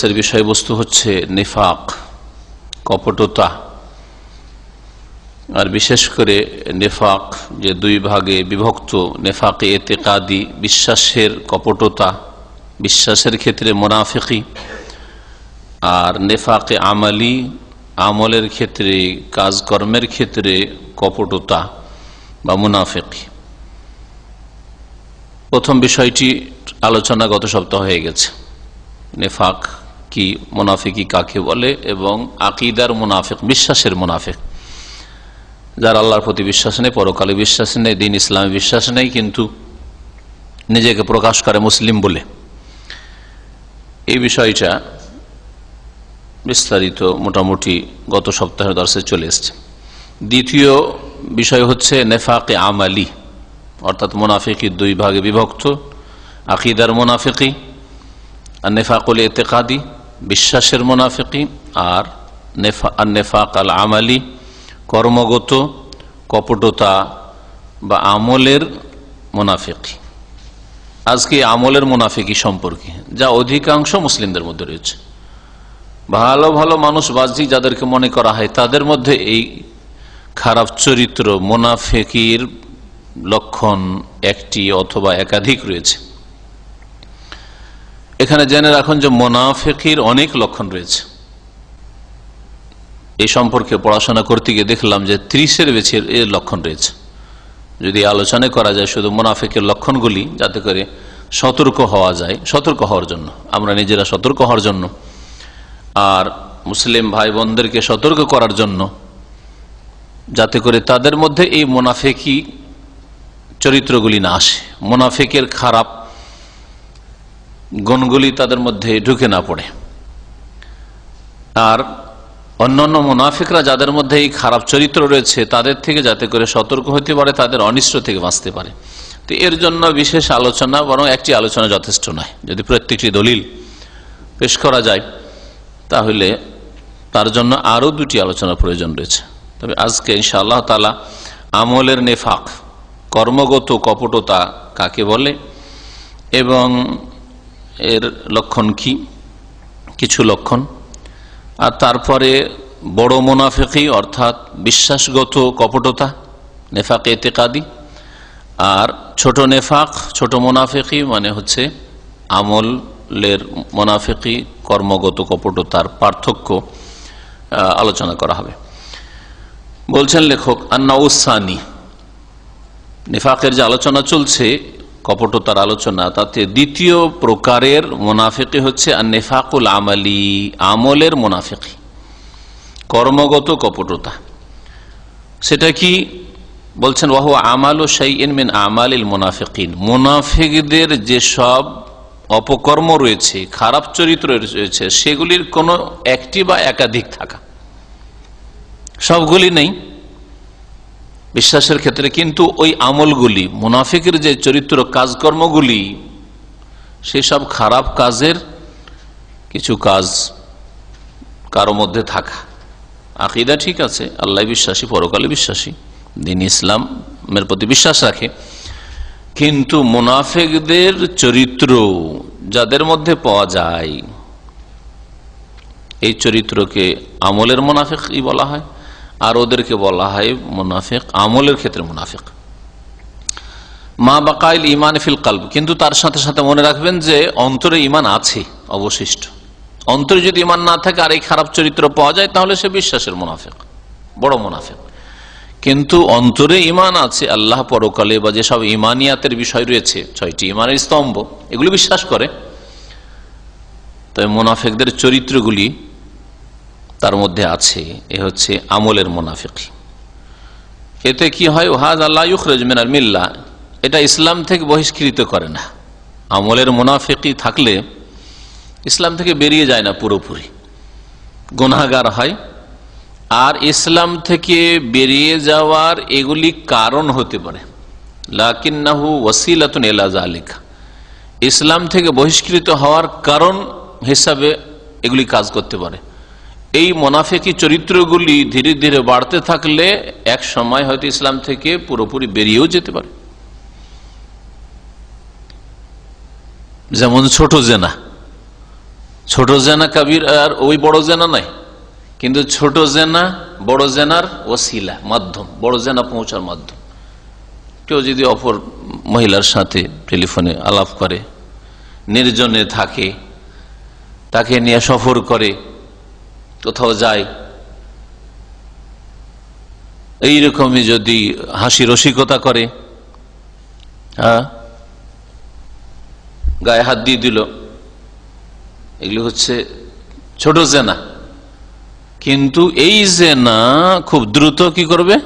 এর বিষয়বস্তু হচ্ছে নিফাক, কপটতা। আর বিশেষ করে নিফাক যে দুই ভাগে বিভক্ত, নেফাকে এতেকাদি, বিশ্বাসের কপটতা, বিশ্বাসের ক্ষেত্রে মুনাফিকি, আর নেফাকে আমালি, আমলের ক্ষেত্রে, কাজকর্মের ক্ষেত্রে কপটতা বা মুনাফিকি। প্রথম বিষয়টি আলোচনা গত সপ্তাহ হয়ে গেছে। নেফাক কি, মুনাফিকি কাকে বলে, এবং আকীদার মুনাফিক, বিশ্বাসের মুনাফিক, যার আল্লাহর প্রতি বিশ্বাস নেই, পরকালে বিশ্বাস নেই, দ্বীন ইসলামে বিশ্বাস নেই, কিন্তু নিজেকে প্রকাশ করে মুসলিম বলে। এই বিষয়টা বিস্তারিত মোটামুটি গত সপ্তাহের দর্শে চলে এসছে। দ্বিতীয় বিষয় হচ্ছে নেফাকে আমালি, অর্থাৎ মুনাফিকি দুই ভাগে বিভক্ত, আকীদার মুনাফিকি আর নেফাকুল এতেকাদি, বিশ্বাসের মুনাফিকি, আর নেফাক আল আমালি, কর্মগত কপটতা বা আমলের মুনাফিকি। আজকে আমলের মুনাফিকি সম্পর্কে, যা অধিকাংশ মুসলিমদের মধ্যে রয়েছে। ভালো ভালো মানুষ বাহ্যিক যাদেরকে মনে করা হয়, তাদের মধ্যে এই খারাপ চরিত্র মুনাফিকির লক্ষণ একটি অথবা একাধিক রয়েছে। এখানে জেনে রাখুন যে মুনাফিকির অনেক লক্ষণ রয়েছে। এই সম্পর্কে পড়াশোনা করতে গিয়ে দেখলাম যে 30-এর বেশি এর লক্ষণ রয়েছে। যদি আলোচনা করা যায় শুধু মুনাফিকের লক্ষণগুলি, যাতে করে সতর্ক হওয়া যায়, সতর্ক হওয়ার জন্য, আমরা নিজেরা সতর্ক হওয়ার জন্য, আর মুসলিম ভাই বোনদেরকে সতর্ক করার জন্য, যাতে করে তাদের মধ্যে এই মুনাফিকি চরিত্রগুলি না আসে, মুনাফিকের খারাপ গুণগুলি তাদের মধ্যে ঢুকে না পড়ে। আর অন্যান্য মুনাফিকরা যাদের মধ্যে এই খারাপ চরিত্র রয়েছে, তাদের থেকে যাতে করে সতর্ক হতে পারে, তাদের অনিষ্ট থেকে বাঁচতে পারে। তো এর জন্য বিশেষ আলোচনা, বরং একটি আলোচনা যথেষ্ট নয়। যদি প্রত্যেকটি দলিল পেশ করা যায়, তাহলে তার জন্য আরো দুটি আলোচনার প্রয়োজন রয়েছে। তবে আজকে ইনশাআল্লাহ তাআলা আমলের নেফাক, কর্মগত কপটতা কাকে বলে এবং এর লক্ষণ কি, কিছু লক্ষণ, আর তারপরে বড় মুনাফিকি অর্থাৎ বিশ্বাসগত কপটতা, নেফাকে এতেকাদি, আর ছোট নেফাক, ছোট মুনাফিকি মানে হচ্ছে আমলের মুনাফিকি, কর্মগত কপটতার পার্থক্য আলোচনা করা হবে। বলছেন লেখক, আন্না উসানি, নেফাকের যে আলোচনা চলছে, কপটতার আলোচনা, তাতে দ্বিতীয় প্রকারের মুনাফিকি হচ্ছে নেফাকুল আমালি, আমলের মুনাফিকি, কর্মগত কপটতা। সেটা কি বলছেন, ওয়াহু আমালু শাইইন মিন আমালিল মুনাফিকিন, মুনাফিকদের যে সব অপকর্ম রয়েছে, খারাপ চরিত্র রয়েছে, সেগুলির কোনো একটি বা একাধিক থাকা, সবগুলি নেই বিশ্বাসের ক্ষেত্রে, কিন্তু ওই আমলগুলি, মুনাফিকের যে চরিত্র, কাজকর্মগুলি, সেসব খারাপ কাজের কিছু কাজ কারো মধ্যে থাকা। আকীদা ঠিক আছে, আল্লাহ বিশ্বাসী, পরকালে বিশ্বাসী, দ্বীন ইসলামের প্রতি বিশ্বাস রাখে, কিন্তু মুনাফিকদের চরিত্র যাদের মধ্যে পাওয়া যায়, এই চরিত্রকে আমলের মুনাফিকই বলা হয়, আর ওদেরকে বলা হয় মুনাফিক আমলের ক্ষেত্রে মুনাফিক। মা বাকাইল ইমান ফিল কলব, কিন্তু তার সাথে সাথে মনে রাখবেন যে অন্তরে ইমান আছে অবশিষ্ট। অন্তরে যদি ইমান না থাকে আর এই খারাপ চরিত্র পাওয়া যায়, তাহলে সে বিশ্বাসের মুনাফিক, বড় মুনাফিক। কিন্তু অন্তরে ইমান আছে, আল্লাহ পরকালে বা যেসব ইমানিয়াতের বিষয় রয়েছে, 6টি ইমানের স্তম্ভ, এগুলি বিশ্বাস করে, তবে মুনাফিকদের চরিত্রগুলি তার মধ্যে আছে। এ হচ্ছে আমলের মুনাফিকি। এতে কি হয়, ওয়াজ আল্লাহ ইউখরিজ মিনাল মিল্লাহ, এটা ইসলাম থেকে বহিষ্কৃত করে না। আমলের মুনাফিকি থাকলে ইসলাম থেকে বেরিয়ে যায় না পুরোপুরি, গুনাহগার হয়। আর ইসলাম থেকে বেরিয়ে যাওয়ার এগুলি কারণ হতে পারে, লাকিন্নাহু ওয়াসিলাতুন ইলা যালিকা, ইসলাম থেকে বহিষ্কৃত হওয়ার কারণ হিসাবে এগুলি কাজ করতে পারে। এই মুনাফিকি চরিত্রগুলি ধীরে ধীরে বাড়তে থাকলে এক সময় হয়তো ইসলাম থেকে পুরোপুরি বেরিয়েও যেতে পারে। যেমন ছোট জেনা, ছোট জেনা কাবির আর ওই বড় জেনা নাই, কিন্তু ছোট জেনা বড় জেনার ওসিলা, মাধ্যম, বড় জেনা পৌঁছার মাধ্যম। কেউ যদি অপর মহিলার সাথে টেলিফোনে আলাপ করে, নির্জনে থাকে, তাকে নিয়ে সফর করে, কোথাও যায়, এইরকমই যদি হাসি রসিকতা করে, গায়ে হাত দিয়ে দিল, এগুলি হচ্ছে ছোট জেনা। কিন্তু এই জেনা খুব দ্রুত কি করবে,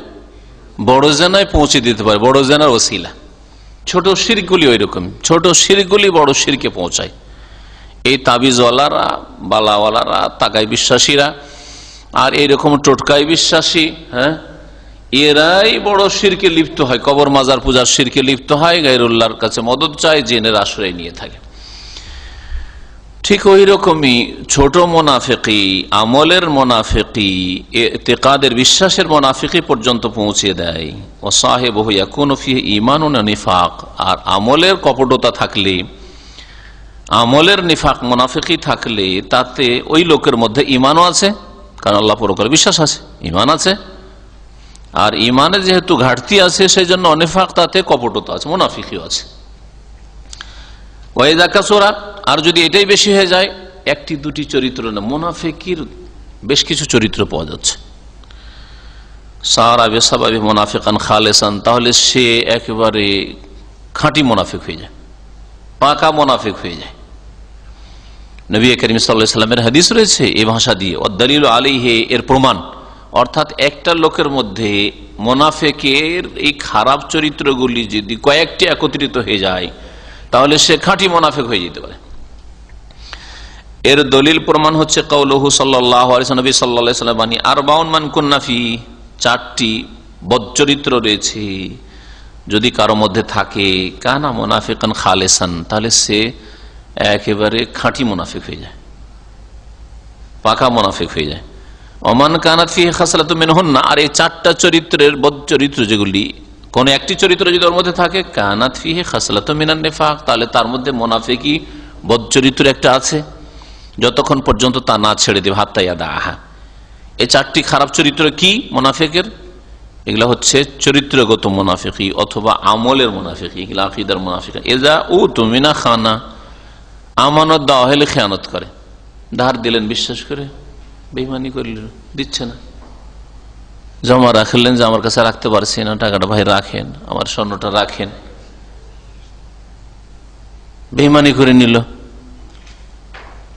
বড় জেনায় পৌঁছে দিতে পারে, বড় জেনার ওসিলা। ছোট শিরকগুলি ওই রকম, ছোট শিরকগুলি বড় শিরকে পৌঁছায়। এই তাবিজওয়ালারা, বালাওয়ালারা, তাকাই বিশ্বাসীরা আর এইরকম টোটকায় বিশ্বাসী, এরাই বড় শিরকে লিপ্ত হয়, কবর মাজার পূজার শিরকে লিপ্ত হয়, গায়রুল্লাহর কাছে মদত চায়, জিনের আশ্রয় নিয়ে থাকে। ঠিক ওই রকমই ছোট মুনাফিকি, আমলের মুনাফিকি, ইতিকাদের বিশ্বাসের মুনাফিকি পর্যন্ত পৌঁছে দেয়। ও সাহেবহু ইয়াকুনু ফিহি ঈমানুন ওয়া নিফাক, আর আমলের কপটতা থাকলে, আমলের নিফাক মুনাফিকি থাকলে তাতে ওই লোকের মধ্যে ঈমানও আছে, কারণ আল্লাহ পরকালে বিশ্বাস আছে, ঈমান আছে, আর ঈমানে যেহেতু ঘাটতি আছে সেই জন্য নিফাক, তাতে কপটতা আছে, মুনাফিকিও আছে। ওয়াইদা কাসুরা, আর যদি এটাই বেশি হয়ে যায়, একটি দুটি চরিত্র না, মুনাফিকির বেশ কিছু চরিত্র পাওয়া যাচ্ছে, সারা বেসাবাবি মুনাফিকান খালেসান, তাহলে সে একেবারে খাঁটি মুনাফিক হয়ে যায়, পাকা মুনাফিক হয়ে যায়। নবী করিম সাল্লাল্লাহু আলাইহি ওয়াসাল্লামের হাদিস রয়েছে এই ভাষা দিয়ে, ওয়াদ-দালিলু আলাইহি, এর প্রমাণ, অর্থাৎ একটা লোকের মধ্যে মুনাফিকের এই খারাপ চরিত্রগুলি যদি কয়েকটি একত্রিত হয়ে যায়, তাহলে সে খাঁটি মুনাফিক হয়ে যেতে পারে। এর দলিল প্রমাণ হচ্ছে কাউলুহু সাল্লাল্লাহু আলাইহি ওয়াসাল্লাম, নবী সাল্লাল্লাহু আলাইহি ওয়াসাল্লাম বাণী, আরবাউন মান কুন্না ফি, 4টি বদচরিত্র রয়েছে যদি কারো মধ্যে থাকে, কানা মুনাফিকান খালেসান, তাহলে সে একেবারে খাঁটি মুনাফিক হয়ে যায়, পাকা মুনাফিক হয়ে যায়। ওমান কানাত ফিহি খাসলাতুম মিনহুন্না, আর এই 4টা চরিত্রের বদচরিত্র যেগুলি, কোন একটি চরিত্র যদি ওর মধ্যে থাকে, কানাত ফিহি খাসলাতুম মিনান নিফাক, তাহলে তার মধ্যে মুনাফিকি বদচরিত্র একটা আছে, যতক্ষণ পর্যন্ত তা না ছেড়ে দেবে, হাত্তা ইয়াদাহা। এই 4টি খারাপ চরিত্র কি মুনাফিকের? এগুলা হচ্ছে চরিত্রগত মুনাফিকি অথবা আমলের মুনাফিকি, এগুলা আকীদার মুনাফিকি। ইযা উতুমিনা খানা, আমানত দেওয়া হলে খেয়ানত করে, ধার দিলেন বিশ্বাস করে, বেঈমানি করলেন, দিচ্ছে না, জমা রাখলেন যে আমার কাছে রাখতে পারছি না, টাকাটা ভাই রাখেন, আমার স্বর্ণটা রাখেন, বেঈমানি করে নিল।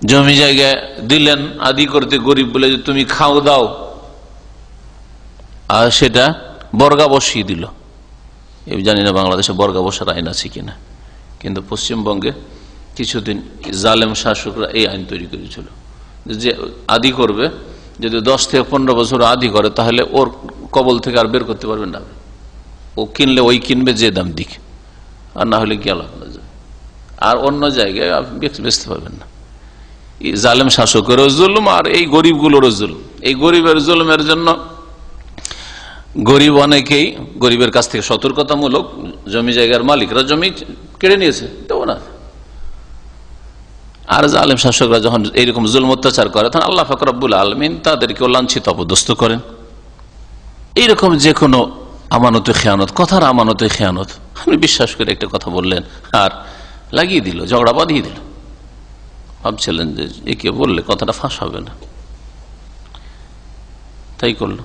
জমি জায়গা দিলেন আদি করতে গরিব বলে যে তুমি খাও দাও, আর সেটা বর্গা বসিয়ে দিল। এই জানি না বাংলাদেশে বর্গা বসার আইন আছে কিনা, কিন্তু পশ্চিমবঙ্গে কিছুদিন জালেম শাসকরা এই আইন তৈরি করেছিল যে আদি করবে, যদি 10 থেকে 15 বছর আদি করে, তাহলে ওর কবল থেকে আর বের করতে পারবেন না। ও কিনলে ওই কিনবে যে দাম দিক, আর না হলে গেল, আর অন্য জায়গায় বেচতে পারবেন না। জালেম শাসকেরও জুলুম আর এই গরিবগুলোরও জুলুম। এই গরিবের জুলুমের জন্য গরিব অনেকেই গরিবের কাছ থেকে সতর্কতামূলক, জমি জায়গার মালিকরা জমি কেড়ে নিয়েছে, দেবো না। আর জালেম শাসকরা যখন এইরকম জুলুম অত্যাচার করে, তখন আল্লাহ পাক রব্বুল আলামিন তাদেরকে লাঞ্ছিত অপদস্থ করেন। এইরকম যে কোনো আমানতে খেয়ানত, কথার আমানতে খেয়ানত, আপনি বিশ্বাস করে একটা কথা বললেন আর লাগিয়ে দিল, ঝগড়া বাঁধিয়ে দিল, ভাবছিলেন যে একে বললে কথাটা ফাঁস হবে না, তাই করলো।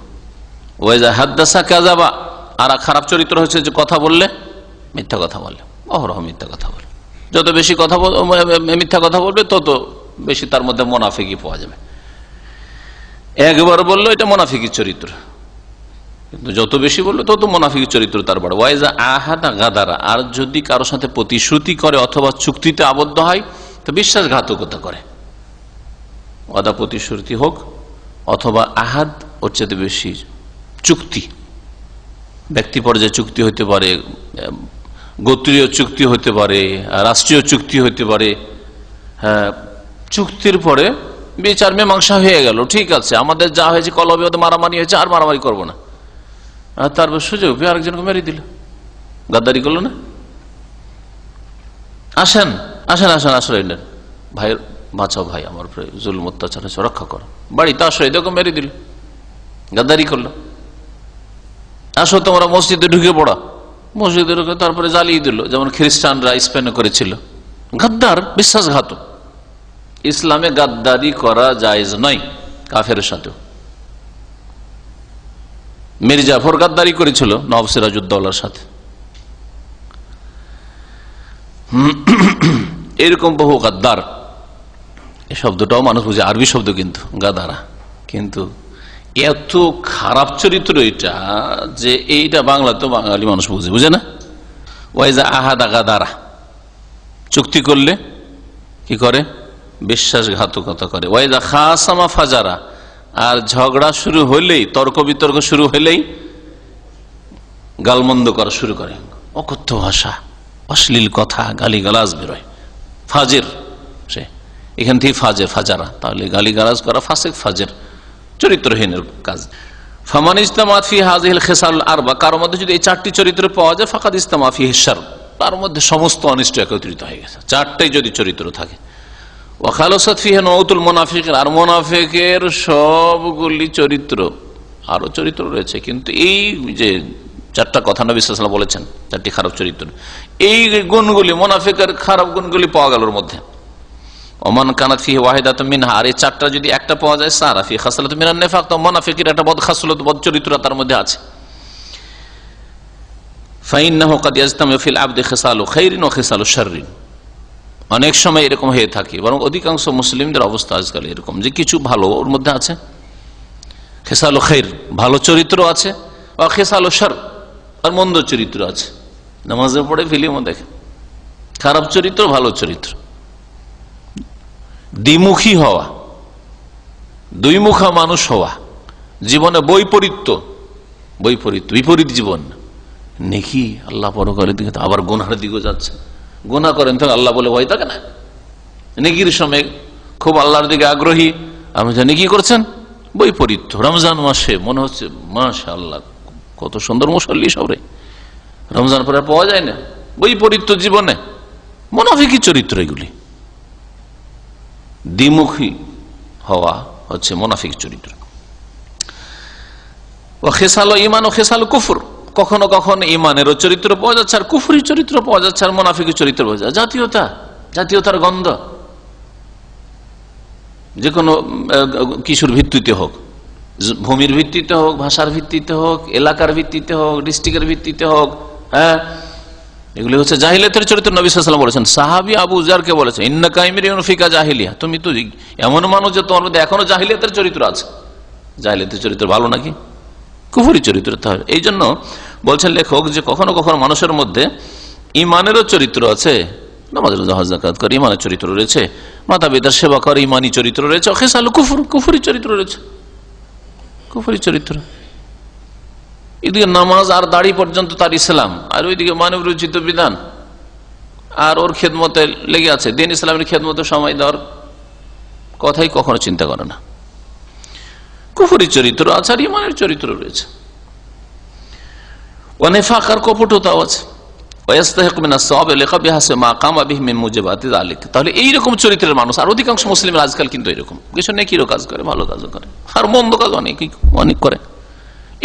ওয়াইজা হাদ্দাসা কাযাবা, আর খারাপ চরিত্র হচ্ছে যে কথা বললে মিথ্যা কথা বলে, অহরহ মিথ্যা কথা বলে। যত বেশি কথা মিথ্যা কথা বলবে, তত বেশি তার মধ্যে মুনাফিকি পাওয়া যাবে। একবার বললো এটা মুনাফিকির চরিত্র, কিন্তু যত বেশি বললো তত মুনাফিকির চরিত্র তার বড়। ওয়াইজা আহাদা গাদারা, আর যদি কারোর সাথে প্রতিশ্রুতি করে অথবা চুক্তিতে আবদ্ধ হয়, তো বিশ্বাসঘাতকতা করে। ওয়াদা প্রতিশ্রুতি হোক অথবা আহাদ, ওর চেয়ে বেশি চুক্তি, ব্যক্তি পর্যায়ে চুক্তি হতে পারে, গোত্রীয় চুক্তি হতে পারে, রাষ্ট্রীয় চুক্তি হতে পারে। হ্যাঁ, চুক্তির পরে বিচার মীমাংসা হয়ে গেল, ঠিক আছে, আমাদের যা হয়েছে কলবে মারামারি হয়েছে, আর মারামারি করবো না, আর তারপর সুযোগ পেয়ে আরেকজনকে মেরে দিল, গাদ্দারি করলো না। আসেন আসেন আসেন, আশ্রয় নেন, ভাইয়ের বাঁচাও ভাই, আমার জুলুম অত্যাচার আছে, রক্ষা করো। বাড়িতে আসো, এদেরকে মেরে দিল, গাদ্দারি করলো। আসো তোমরা মসজিদে ঢুকে পড়া, মসজিদে ঢুকে তারপরে জ্বালিয়ে দিল, যেমন খ্রিস্টানরা স্পেনে করেছিল। গাদ্দার, বিশ্বাসঘাতক। ইসলামে গাদ্দারি করা জায়েজ নয় কাফেরের সাথেও। মীর জাফর গাদ্দারি করেছিল নওয়াব সিরাজউদ্দৌলার সাথে। এরকম বহু গাদ্দার, এই শব্দটাও মানুষ বুঝে, আরবি শব্দ কিন্তু গাদারা, কিন্তু এত খারাপ চরিত্র এটা যে এইটা বাংলাতে বাঙালি মানুষ বুঝে না। ওয়াইজা আহাদা গাদারা, চুক্তি করলে কি করে? বিশ্বাসঘাতকতা করে। ওয়াইজা খাসামা ফাজারা, আর ঝগড়া শুরু হলেই, তর্ক বিতর্ক শুরু হলেই গালমন্দ করা শুরু করে, অকথ্য ভাষা, অশ্লীল কথা, গালিগালাজ বেরোয়। ফাজের, সে এখান থেকে ফাজের, ফাজারা, তাহলে গালিগালাজ করা ফাসেক, ফাজের, চরিত্রহীনের কাজ। ফামান ইজতামাত ফি হাযিহিল খিসাল আরবা, কার মধ্যে যদি এই চারটি চরিত্র পাওয়া যায়, ফাকাদ ইজতামা ফিহি শার, তার মধ্যে সমস্ত অনিষ্ট একত্রিত হয়ে গেছে। চারটাই যদি চরিত্র থাকে। ওয়া খালাসাত ফিহি নাউতুল মুনাফিকিন, আর মুনাফিকের সবগুলি চরিত্র, আরো চরিত্র রয়েছে, কিন্তু এই যে চারটা কথা নবী সাল্লাল্লাহু আলাইহি ওয়াসাল্লাম বলেছেন, চারটি খারাপ চরিত্র, এই গুণগুলি, মুনাফিকের খারাপ গুণগুলি পাওয়া গেল ওর মধ্যে। ওমান কানাত ফিহি ওয়াহিদাতুম মিনহা, আর এই চারটা যদি একটা পাওয়া যায়, সারা ফি খাসলাতুম মিনান নিফাক, তো মুনাফিকের একটা বদ খাসলত, বদ চরিত্র তার মধ্যে আছে। ফাইন্নাহু ক্বাদ ইয়াজতামিউ ফিল আবদি খিসালু খাইরিন ওয়া খিসালু শাররিন, অনেক সময় এরকম হয়ে থাকে, বরং অধিকাংশ মুসলিমদের অবস্থা আজকাল এরকম যে কিছু ভালো ওর মধ্যে আছে, খিসালু খাইর, ভালো চরিত্র আছে, ওয়া খিসালু শার, আর মন্দ চরিত্র আছে। নামাজে পড়ে, ফিল্মও দেখে, খারাপ চরিত্র, ভালো চরিত্র, দ্বিমুখী হওয়া, দুইমুখা মানুষ হওয়া, জীবনে বৈপরীত্য, বিপরীত জীবন। নেকি আল্লাহ পরকালের দিকে, আবার গুনাহের দিকে যাচ্ছে, গুনাহ করেন তো আল্লাহ বলে ভয় থাকে না। নেকির সময় খুব আল্লাহর দিকে আগ্রহী, আপনি জানি কি করছেন, বৈপরীত্য। রমজান মাসে মনে হচ্ছে মাশাআল্লাহ কত সুন্দর মুসল্লি সবরে, রমজান পরে পাওয়া যায় না, বৈপরীত্য জীবনে, মুনাফিকি চরিত্র এগুলি। দ্বিমুখী হওয়া হচ্ছে মুনাফিক চরিত্র। ও খেসালো ঈমান ও খেসালো কুফর, কখনো কখনো ঈমানেরও চরিত্র পাওয়া যাচ্ছে, আর কুফরি চরিত্র পাওয়া যাচ্ছে, আর মুনাফিকি চরিত্র পাওয়া যাচ্ছে। জাতীয়তার গন্ধ, যে কোনো কিছুর ভিত্তিতে হোক, ভূমির ভিত্তিতে হোক, ভাষার ভিত্তিতে হোক, এলাকার ভিত্তিতে হোক, ডিস্ট্রিক্টের ভিত্তিতে হোক, হ্যাঁ, এগুলি হচ্ছে জাহিলিয়াতের চরিত্র। নবী সাল্লাল্লাহু আলাইহি ওয়াসাল্লাম বলেছেন, সাহাবী আবু যারকে বলেছেন, ইন্নাকা ইমরিউন ফিকা জাহিলিয়া, তুমি তো এমন মানুষ যে তোমার মধ্যে এখনো জাহিলিয়াতের চরিত্র আছে। জাহিলিয়াতের চরিত্র ভালো নাকি? কুফরি চরিত্র। তাহলে এই জন্য বলছেন লেখক যে কখনো কখনো মানুষের মধ্যে ইমানেরও চরিত্র আছে, নামাজ রোজা হজ যাকাত করে ইমানের চরিত্র রয়েছে, মাতা পিতার সেবা করে ইমানি চরিত্র রয়েছে, খেসাল কুফর, কুফরি চরিত্র রয়েছে, কুফরি চরিত্র। এদিকে নামাজ আর দাড়ি পর্যন্ত তার ইসলাম, আর ওইদিকে মানব রচিত বিধান, আর ওর খেদমতে লেগে আছে, দিন ইসলামের খেদমতে সময় দেওয়ার কথাই কখনো চিন্তা করে না। কুফরি চরিত্র আছে, আর ইমানের চরিত্র রয়েছে। ওয়ানিফাক, আর কপটতাও আছে। তাহলে এইরকম চরিত্রের মানুষ, আর অধিকাংশ মুসলিমের আজকাল কিন্তু এরকম, কিছু নেকিরও কাজ করে, ভালো কাজও করে, আর মন্দ কাজ অনেক করে।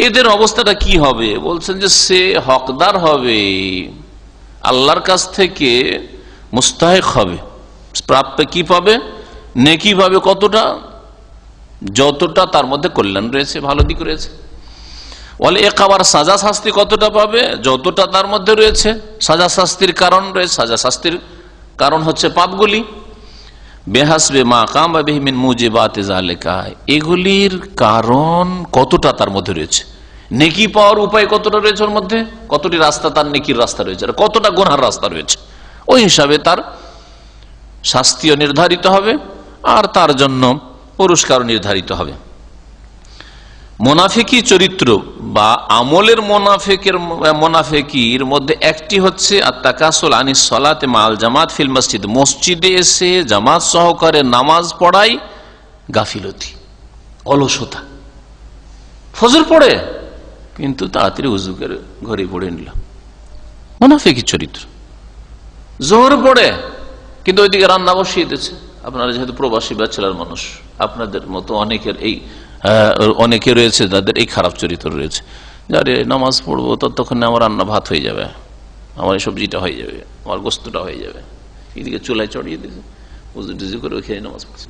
এদের অবস্থাটা কি হবে? বলছেন যে সে হকদার হবে, আল্লাহর কাছ থেকে মুস্তাহিক হবে, প্রাপ্য কি পাবে, নেকি পাবে কতটা, যতটা তার মধ্যে কল্যাণ রয়েছে, ভালো দিক রয়েছে। বলে একাবার সাজা শাস্তি কতটা পাবে, যতটা তার মধ্যে রয়েছে সাজা শাস্তির কারণ রয়েছে। সাজা শাস্তির কারণ হচ্ছে পাপগুলি, বেহাসবে মা কাম বা বিহিমিন মুজিবাতে যালিকা, এগুলির কারণ কতটা তার মধ্যে রয়েছে, নেকি পাওয়ার উপায় কতটা রয়েছে ওর মধ্যে, কতটি রাস্তা তার নেকির রাস্তা রয়েছে, আর কতটা গুনার রাস্তা রয়েছে। ওই হিসাবে তার শাস্তিও নির্ধারিত হবে, আর তার জন্য পুরস্কার নির্ধারিত হবে। মুনাফিকি চরিত্র বা আমলের মুনাফিকির মধ্যে একটি হচ্ছে আত-তাকাসুল আনিস সালাতে মাল জামাত ফিল মসজিদ, মসজিদে এসে জামাত সহকারে নামাজ পড়াই গাফিলতি, অলসতা। ফজর পড়ে কিন্তু তাড়াতাড়ি ওযু করে ঘরে পড়ে নিল, মুনাফিকি চরিত্র। যোহর পড়ে কিন্তু ওইদিকে রান্না বসিয়ে দিয়েছে, আপনারা যেহেতু প্রবাসী ব্যাচেলার মানুষ, আপনাদের মতো অনেকে রয়েছে যাদের এই খারাপ চরিত্র রয়েছে, যারে নামাজ পড়বো ততক্ষণে আমার রান্না ভাত হয়ে যাবে, আমার এই সবজিটা হয়ে যাবে, আমার গোস্তটা হয়ে যাবে, এদিকে চুলায় চড়িয়ে দিয়েছে, উজু টুজু করে খেয়ে নামাজ পড়ছে।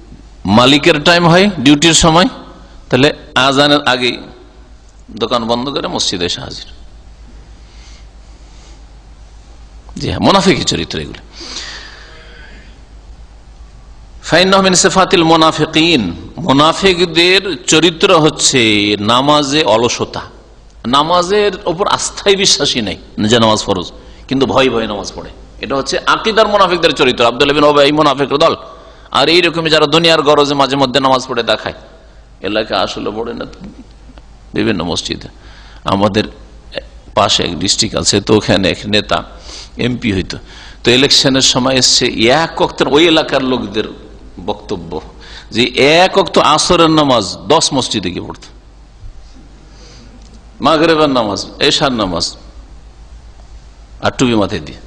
মালিকের টাইম হয় ডিউটির সময়, তাহলে আজানের আগেই দোকান বন্ধ করে মসজিদে এসে হাজির। জি হ্যাঁ, মুনাফিকি চরিত্র এগুলো। মুনাফিকদের চরিত্র হচ্ছে নামাজে অলসতা, নামাজের উপর আস্থায় বিশ্বাসী নেই, যে নামাজ ফরজ কিন্তু ভয় ভয়ে নামাজ পড়ে। এটা হচ্ছে আকীদার মুনাফিকদের চরিত্র। আব্দুল্লাহ বিন উবাই মুনাফিকের দল। আর এইরকমই যারা দুনিয়ার গরজে মাঝে মধ্যে নামাজ পড়ে দেখায়, এলাকা আসলে পড়ে না। বিভিন্ন মসজিদে আমাদের পাশে এক ডিস্ট্রিক্ট আছে, তো ওখানে এক নেতা এমপি হইতো, তো ইলেকশনের সময় এসছে এক ওয়াক্তের ওই এলাকার লোকদের বক্তব্য যে এক ওয়াক্ত আসরের নামাজ 10 মসজিদে গিয়ে পড়তো, মাগরিবের নামাজ, এশার নামাজ, আর টুপি মাথায় দিয়ে।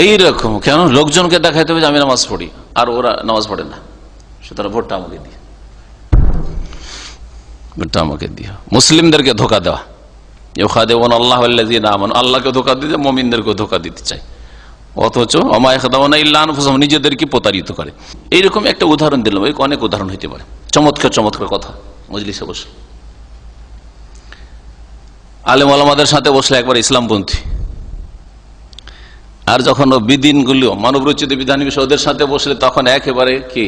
এইরকম কেন? লোকজনকে দেখাইতে হবে যে আমি নামাজ পড়ি, আর ওরা নামাজ পড়ে না, সুতরাং ভোটটা আমাকে দিয়ে, ভোটটা আমাকে দিয়ে। মুসলিমদেরকে ধোকা দেওয়া, আল্লাহকে ধোকা দিতে, মুমিনদেরকে ধোকা দিতে চাই, অথচ নিজেদেরকে প্রতারিত করে। এইরকম একটা উদাহরণ দিলাম, অনেক উদাহরণ হইতে পারে। চমৎকার চমৎকার কথা মজলিসে বসে আলেম ওলামাদের সাথে বসলে একবার ইসলামপন্থী, আর যখন বিধিনগুলো মানবরচিত বিধান বিষয় ওদের সাথে বসলে তখন একেবারে কি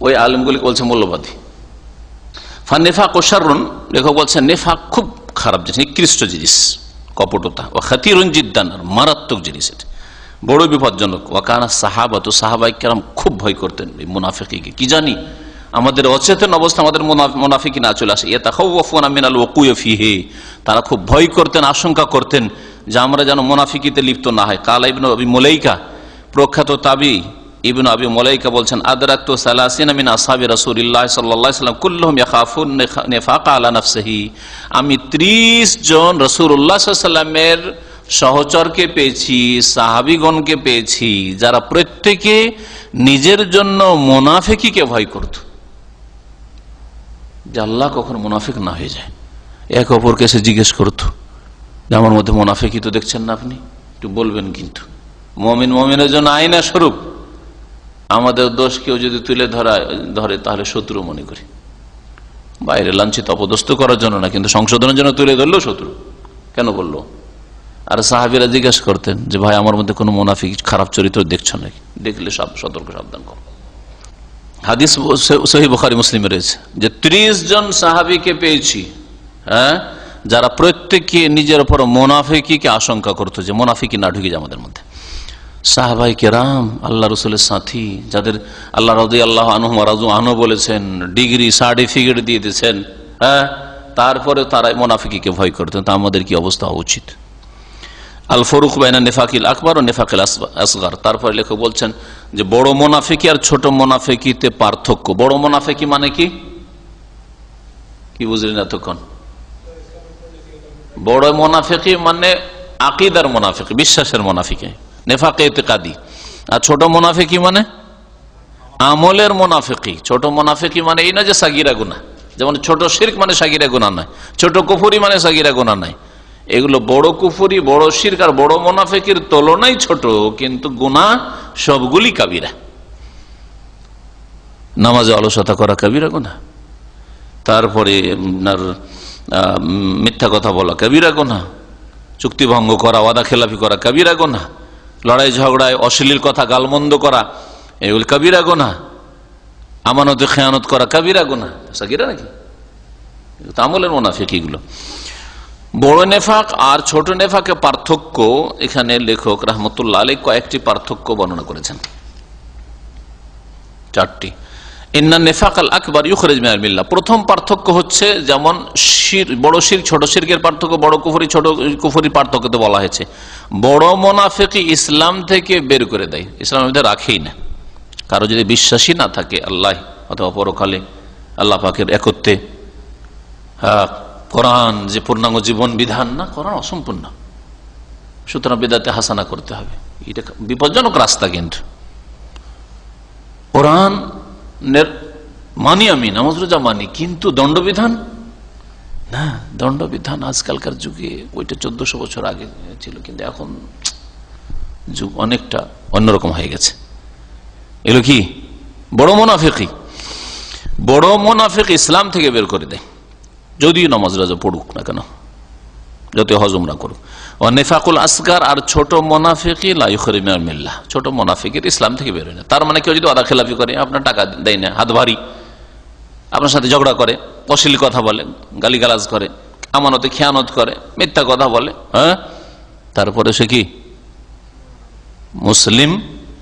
ওই আলেমগুলি বলছে মূল্যবাদী। নেফাক ও শাররুন, লেখক বলছেন নেফাক খুব খারাপ জিনিস, নিকৃষ্ট জিনিস, কপটতা, ও খাতিরুন জিদ্দান, মারাত্মক জিনিস, এটা বড় বিপজ্জনক। ওয়াকানা সাহাবা, তো সাহাবায়ে কেরাম খুব ভয় করতেন এই মুনাফিককে। কি জানি আমাদের অচেতন অবস্থা আমাদের মুনাফিকি না চলে আসে। ইয়াতাখাওয়াফুনা মিনাল ওয়াকুই ফিহি, তারা খুব ভয় করতেন, আশঙ্কা করতেন যে আমরা যেন মুনাফিকিতে লিপ্ত না হয়। কালা ইবনে আবি মুলাইকা, প্রখ্যাত তাবী ইবনে আবি মুলাইকা বলছেন, আদরাকতু সালাসিনা মিন আসহাবি রাসূলিল্লাহ সাল্লাল্লাহু আলাইহি ওয়াসাল্লাম কুল্লুহুম ইয়াখাফুন নিফাকা আলা নাফসিহি, আমি 30 জন রাসূলুল্লাহ সাল্লাল্লাহু আলাইহি ওয়াসাল্লামের সহচরকে পেয়েছি, সাহাবীগণকে পেয়েছি, যারা প্রত্যেকে নিজের জন্য মুনাফিকিকে ভয় করত, যে আল্লাহ কখন মুনাফিক না হয়ে যায়। এক অপরকে সে জিজ্ঞেস করত যে আমার মধ্যে মুনাফিকি তো দেখছেন না আপনি, একটু বলবেন। কিন্তু মুমিন মুমিনের জন্য আয়না স্বরূপ, আমাদের দোষ কেউ যদি তুলে ধরে তাহলে শত্রু মনে করি, বাইরে লাঞ্ছিত অপদস্থ করার জন্য না, কিন্তু সংশোধনের জন্য তুলে ধরলেও শত্রু কেন বললো। আর সাহাবীরা জিজ্ঞাসা করতেন যে ভাই আমার মধ্যে কোনো মুনাফিক খারাপ চরিত্র দেখছো নাকি, দেখলে সতর্ক সাবধান করো। হাদিস সহিহ বুখারী মুসলিমে রয়েছে যে 30 জন সাহাবীকে পেয়েছি, হ্যাঁ, যারা প্রত্যেকে নিজের উপর মুনাফিকিকে আশঙ্কা করতো যে মুনাফিকি না ঢুকে যায় আমাদের মধ্যে। সাহাবায়ে কেরাম, আল্লাহ রসুলের সাথী, যাদের আল্লাহ রাদিয়াল্লাহু আনহু ওয়া রাযু আনহু বলেছেন, ডিগ্রি সার্টিফিকেট দিয়ে দিয়েছেন, হ্যাঁ, তারপরে তারা মুনাফিকিকে ভয় করতেন। তা আমাদের কি অবস্থা হওয়া উচিত? আল ফারুক বাইনা নিফাকিল আকবার ও নিফাকিল আসগার। তারপরে লেখক বলছেন যে বড় মুনাফিকি আর ছোট মুনাফিকিতে পার্থক্য। বড় মুনাফিকি মানে কি বুঝলেন এতক্ষণ? বড় মুনাফিকি মানে আকীদার মুনাফিক, বিশ্বাসের মুনাফিকি, নেফাকে ইতিকাদি। আর ছোট মুনাফিকি মানে আমলের মুনাফিকি। ছোট মুনাফিকি মানে এই না যে সাগীরা গুনাহ, যেমন ছোট শিরক মানে সাগীরা গুনাহ নয়, ছোট কুফরি মানে সাগীরা গুনাহ নয়। এগুলো বড় কুফরি, বড় শিরক আর বড় মুনাফিকের তুলনায় ছোট, কিন্তু গুনাহ সবগুলি কাবিরা। নামাজে অলসতা করা কাবিরা গুনাহ, তারপরে মিথ্যা কথা বলা কাবিরা গুনাহ, চুক্তি ভঙ্গ করা, ওয়াদা খেলাফি করা কাবিরা গুনাহ, লড়াই ঝগড়ায় অশ্লীল কথা গালমন্দ করা এগুলো কাবিরা গুনাহ, আমানতে খেয়ানত করা কাবিরা গুনাহ। সাগীরা নাকি? আমলের মুনাফিক এগুলো। বড় নেফাক আর ছোট নেফাকে পার্থক্য এখানে লেখক রাহমাতুল্লাহ আলাইহি কয়েকটি পার্থক্য বর্ণনা করেছেন, 4টি। ইন্নান নিফাকাল আকবার ইউখরিজ মিনাল মিল্লাহ। প্রথম পার্থক্য হচ্ছে যেমন বড় শিরক ছোট শিরকের পার্থক্য, বড় কুফরি ছোট কুফরির পার্থক্য তো বলা হয়েছে। বড় মুনাফিকি ইসলাম থেকে বের করে দেয়, ইসলামের মধ্যে রাখেই না। কারো যদি বিশ্বাসী না থাকে আল্লাহ অথবা পরকালে, আল্লাহ পাকের একত্বে, কোরআন যে পূর্ণাঙ্গ জীবন বিধান না, কোরআন অসম্পূর্ণ, সুতরাং বিদআতে হাসানা করতে হবে। এটা বিপজ্জনক রাস্তা। কিন্তু কোরআনের মানি, আমি নামাজ রোজা মানি, কিন্তু দণ্ডবিধান না। দণ্ডবিধান আজকালকার যুগে, ওইটা 1400 বছর আগে ছিল, কিন্তু এখন যুগ অনেকটা অন্যরকম হয়ে গেছে। এগুলো কি বড় মুনাফিকি। বড় মুনাফিক ইসলাম থেকে বের করে দেয়, যদিও নামাজ রোজা পড়ুক না কেন, যত হজ উমরা করুক। নেফাকুল আসগার, আর ছোট মুনাফিকি লা ইখরিজু মিনাল মিল্লাহ, ছোট মুনাফিকের ইসলাম থেকে বের হয় না। তার মানে কেউ যদি আদা খেলাফি করে, আপনার টাকা দেয় না, হাত ভারী, আপনার সাথে ঝগড়া করে, অশ্লীল কথা বলে, গালিগালাজ করে, আমানতে খেয়ানত করে, মিথ্যা কথা বলে, হ্যাঁ, তারপরে সে কি মুসলিম